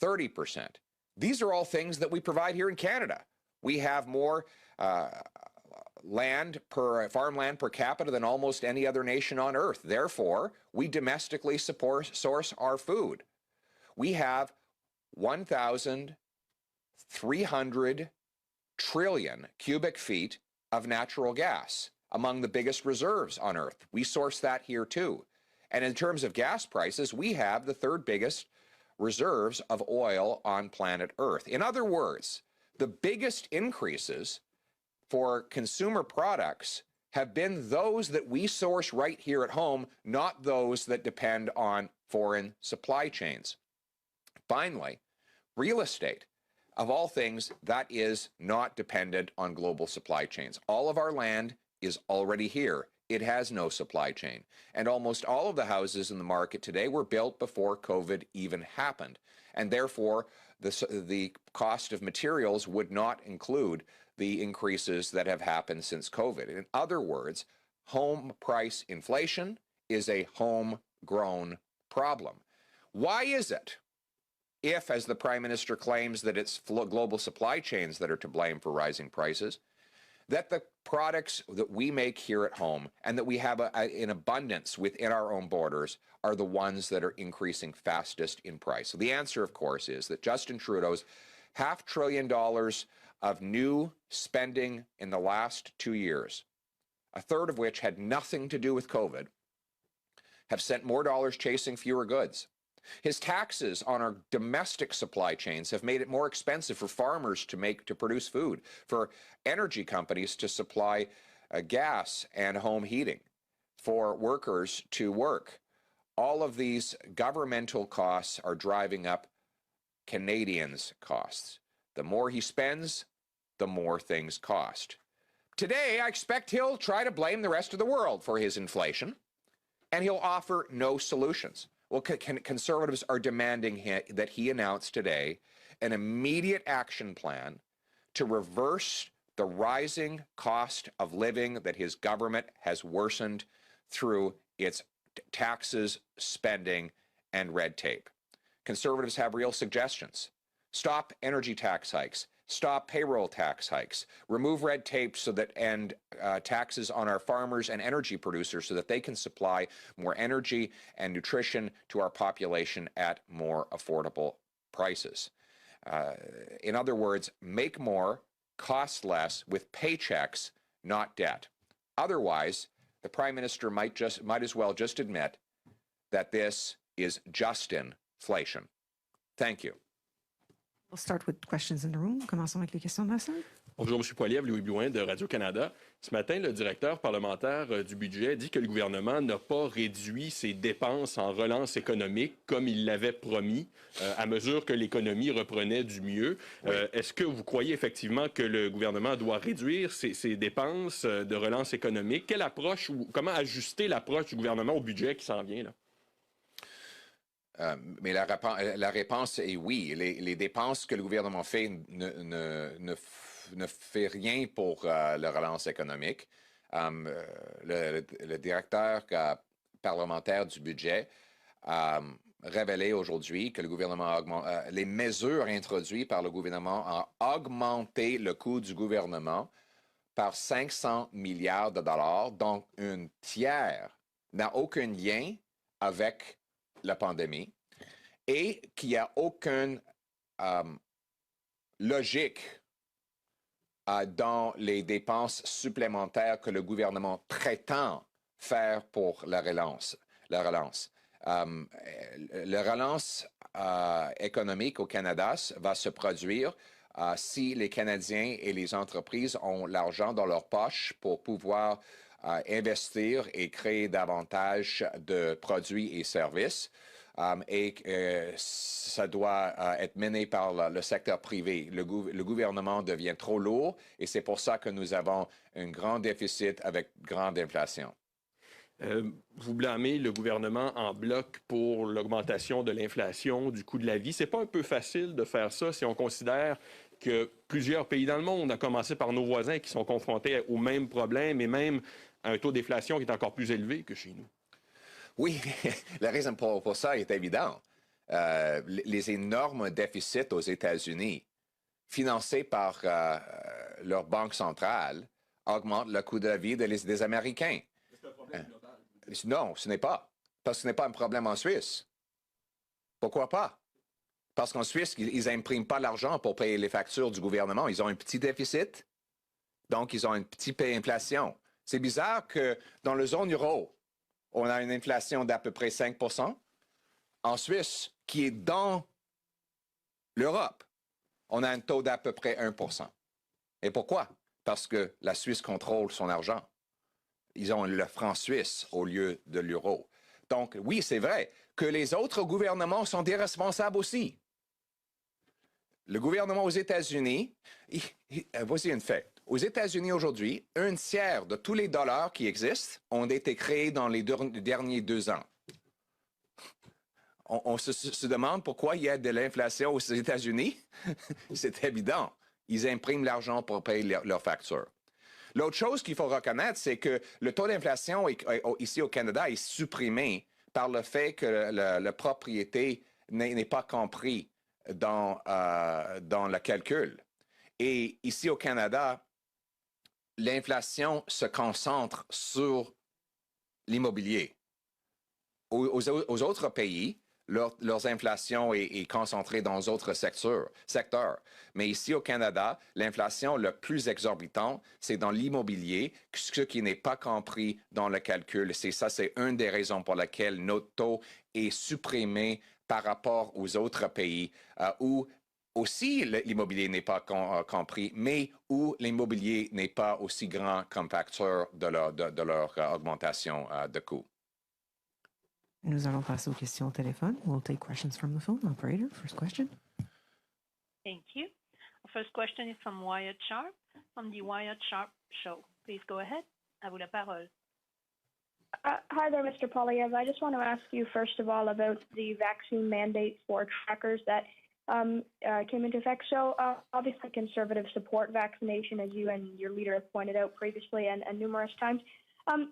30%. These are all things that we provide here in Canada. We have more farmland per capita than almost any other nation on earth. Therefore, we domestically source our food. We have 1,300 trillion cubic feet of natural gas, among the biggest reserves on earth. We source that here too. And in terms of gas prices, we have the third biggest reserves of oil on planet Earth. In other words, the biggest increases for consumer products have been those that we source right here at home, not those that depend on foreign supply chains. Finally, real estate. Of all things, that is not dependent on global supply chains. All of our land is already here. It has no supply chain. And almost all of the houses in the market today were built before COVID even happened. And therefore, the cost of materials would not include the increases that have happened since COVID. In other words, home price inflation is a homegrown problem. Why is it, if, as the Prime Minister claims, that it's global supply chains that are to blame for rising prices, that the products that we make here at home and that we have in abundance within our own borders are the ones that are increasing fastest in price? So the answer, of course, is that Justin Trudeau's $500 billion of new spending in the last 2 years, a third of which had nothing to do with COVID, have sent more dollars chasing fewer goods. His taxes on our domestic supply chains have made it more expensive for farmers to produce food, for energy companies to supply gas and home heating, for workers to work. All of these governmental costs are driving up Canadians' costs. The more he spends, the more things cost. Today, I expect he'll try to blame the rest of the world for his inflation, and he'll offer no solutions. Well, Conservatives are demanding that he announce today an immediate action plan to reverse the rising cost of living that his government has worsened through its taxes, spending, and red tape. Conservatives have real suggestions. Stop energy tax hikes. Stop payroll tax hikes, remove red tape and taxes on our farmers and energy producers so that they can supply more energy and nutrition to our population at more affordable prices. In other words, make more, cost less with paychecks, not debt. Otherwise, the Prime Minister might as well just admit that this is Justinflation. Thank you. We'll start with questions in the room. Commençons avec les questions de la salle. Bonjour, M. Poilievre, Louis Blouin de Radio-Canada. Ce matin, le directeur parlementaire du budget dit que le gouvernement n'a pas réduit ses dépenses en relance économique comme il l'avait promis à mesure que l'économie reprenait du mieux. Oui. Est-ce que vous croyez effectivement que le gouvernement doit réduire ses dépenses de relance économique? Quelle approche ou comment ajuster l'approche du gouvernement au budget qui s'en vient là? Mais la réponse est oui. Les dépenses que le gouvernement fait ne fait rien pour la relance économique. Le directeur parlementaire du budget a révélé aujourd'hui que le gouvernement les mesures introduites par le gouvernement ont augmenté le coût du gouvernement par 500 milliards de dollars, donc un tiers n'a aucun lien avec la pandémie et qu'il n'y a aucune logique dans les dépenses supplémentaires que le gouvernement prétend faire pour la relance. La relance économique au Canada va se produire si les Canadiens et les entreprises ont l'argent dans leur poche pour pouvoir investir et créer davantage de produits et services. Ça doit être mené par le secteur privé. Le gouvernement devient trop lourd et c'est pour ça que nous avons un grand déficit avec grande inflation. Vous blâmez le gouvernement en bloc pour l'augmentation de l'inflation, du coût de la vie. C'est pas un peu facile de faire ça si on considère que plusieurs pays dans le monde, à commencer par nos voisins qui sont confrontés aux mêmes problèmes et même à un taux d'inflation qui est encore plus élevé que chez nous? Oui, la raison pour ça est évidente. Les énormes déficits aux États-Unis, financés par leur banque centrale, augmentent le coût de la vie des Américains. C'est un problème global. Non, ce n'est pas. Parce que ce n'est pas un problème en Suisse. Pourquoi pas? Parce qu'en Suisse, ils n'impriment pas l'argent pour payer les factures du gouvernement. Ils ont un petit déficit, donc ils ont une petite inflation. C'est bizarre que dans la zone euro, on a une inflation d'à peu près 5%. En Suisse, qui est dans l'Europe, on a un taux d'à peu près 1%. Et pourquoi? Parce que la Suisse contrôle son argent. Ils ont le franc suisse au lieu de l'euro. Donc, oui, c'est vrai que les autres gouvernements sont irresponsables aussi. Le gouvernement aux États-Unis, voici un fait. Aux États-Unis aujourd'hui, 1/3 de tous les dollars qui existent ont été créés dans les derniers 2 ans. On se demande pourquoi il y a de l'inflation aux États-Unis. C'est évident. Ils impriment l'argent pour payer leurs factures. L'autre chose qu'il faut reconnaître, c'est que le taux d'inflation ici au Canada est supprimé par le fait que la propriété n'est pas compris dans le calcul. Et ici au Canada, l'inflation se concentre sur l'immobilier. Aux autres pays, leurs inflations est concentrée dans d'autres secteurs. Mais ici au Canada, l'inflation le plus exorbitant, c'est dans l'immobilier, ce qui n'est pas compris dans le calcul. C'est une des raisons pour lesquelles notre taux est supprimé par rapport aux autres pays où aussi l'immobilier n'est pas compris, mais où l'immobilier n'est pas aussi grand comme facteur de leur augmentation de coûts. Nous allons passer aux questions au téléphone. We'll take questions from the phone. Operator, first question. Thank you. Our first question is from Wyatt Sharp from the Wyatt Sharp Show. Please go ahead. À vous la parole. Hi there, Mr. Polyev. I just want to ask you, first of all, about the vaccine mandate for truckers that came into effect. So obviously conservatives support vaccination, as you and your leader have pointed out previously and numerous times.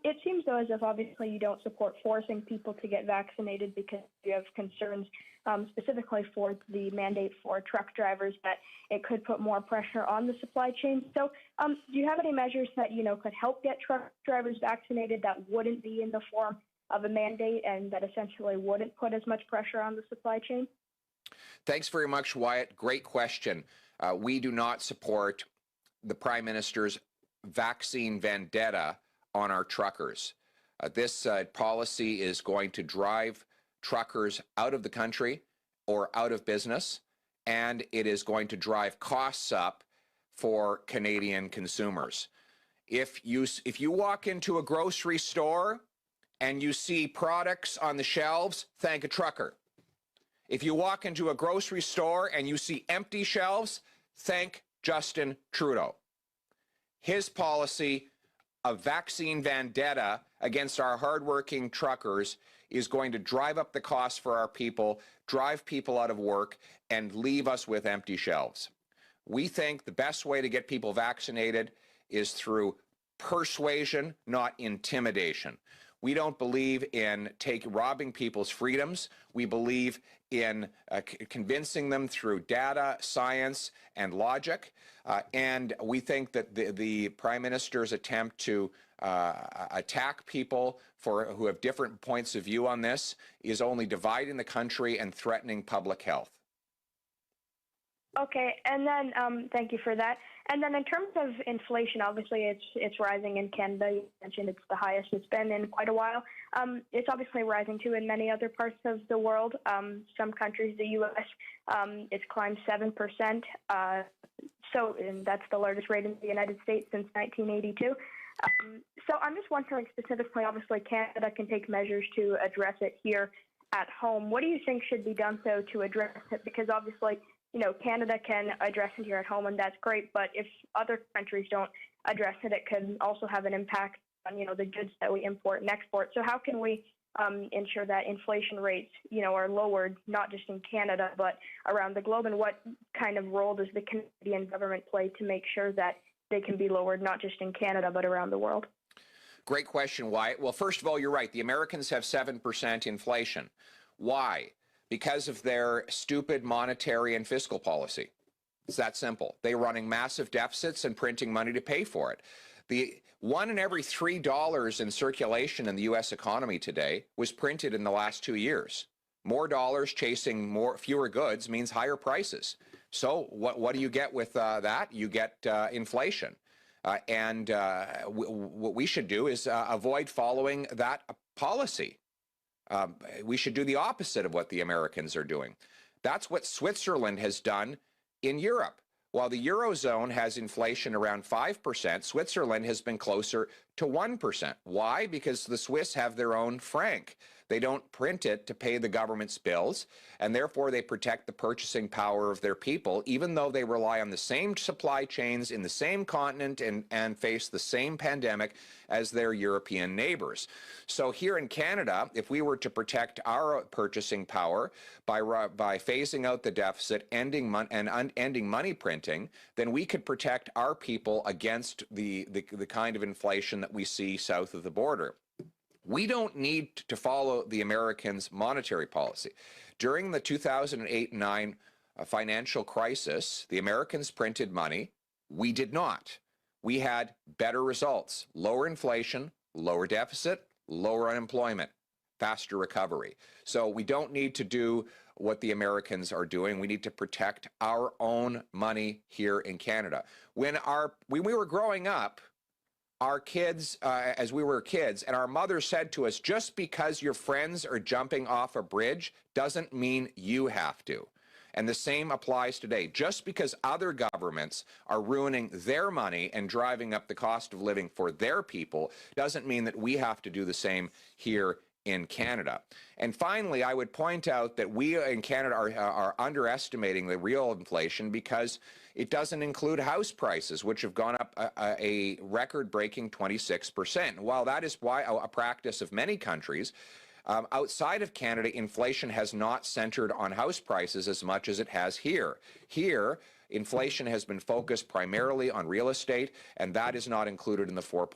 It seems, though, as if obviously you don't support forcing people to get vaccinated because you have concerns specifically for the mandate for truck drivers that it could put more pressure on the supply chain. So do you have any measures that, could help get truck drivers vaccinated that wouldn't be in the form of a mandate and that essentially wouldn't put as much pressure on the supply chain? Thanks very much, Wyatt. Great question. We do not support the Prime Minister's vaccine vendetta on our truckers. This policy is going to drive truckers out of the country or out of business, and it is going to drive costs up for Canadian consumers. If you walk into a grocery store and you see products on the shelves, thank a trucker. If you walk into a grocery store and you see empty shelves, thank Justin Trudeau. His policy of vaccine vendetta against our hardworking truckers is going to drive up the cost for our people, drive people out of work, and leave us with empty shelves. We think the best way to get people vaccinated is through persuasion, not intimidation. We don't believe in robbing people's freedoms. We believe in convincing them through data, science, and logic. And we think that the Prime Minister's attempt to attack people who have different points of view on this is only dividing the country and threatening public health. Okay, and then thank you for that. And then in terms of inflation, obviously it's rising in Canada. You mentioned it's the highest it's been in quite a while. It's obviously rising too in many other parts of the world. Some countries, the U.S., it's climbed 7%. And that's the largest rate in the United States since 1982. So I'm just wondering specifically, obviously Canada can take measures to address it here at home. What do you think should be done, though, to address it? Because obviously, Canada can address it here at home, and that's great. But if other countries don't address it, it could also have an impact on, the goods that we import and export. So how can we ensure that inflation rates, are lowered, not just in Canada, but around the globe? And what kind of role does the Canadian government play to make sure that they can be lowered, not just in Canada, but around the world? Great question, Wyatt. Well, first of all, you're right. The Americans have 7% inflation. Why? Because of their stupid monetary and fiscal policy. It's that simple. They're running massive deficits and printing money to pay for it. The $1 in every $3 in circulation in the U.S. economy today was printed in the last 2 years. More dollars chasing fewer goods means higher prices. So what do you get with that? You get inflation. And what we should do is avoid following that policy. We should do the opposite of what the Americans are doing. That's what Switzerland has done in Europe. While the Eurozone has inflation around 5%, Switzerland has been closer to 1%. Why? Because the Swiss have their own franc. They don't print it to pay the government's bills, and therefore they protect the purchasing power of their people, even though they rely on the same supply chains in the same continent and face the same pandemic as their European neighbors. So here in Canada, if we were to protect our purchasing power by phasing out the deficit, ending money printing, then we could protect our people against the kind of inflation that we see south of the border. We don't need to follow the Americans' monetary policy. During the 2008-9 financial crisis, the Americans printed money. We did not. We had better results, lower inflation, lower deficit, lower unemployment, faster recovery. So we don't need to do what the Americans are doing. We need to protect our own money here in Canada. When we were growing up, our kids, as we were kids, and our mother said to us, just because your friends are jumping off a bridge doesn't mean you have to. And the same applies today. Just because other governments are ruining their money and driving up the cost of living for their people doesn't mean that we have to do the same here in Canada. And finally, I would point out that we in Canada are underestimating the real inflation because it doesn't include house prices, which have gone up a record-breaking 26%. While that is why a practice of many countries, outside of Canada, inflation has not centered on house prices as much as it has here. Here, inflation has been focused primarily on real estate, and that is not included in the 4.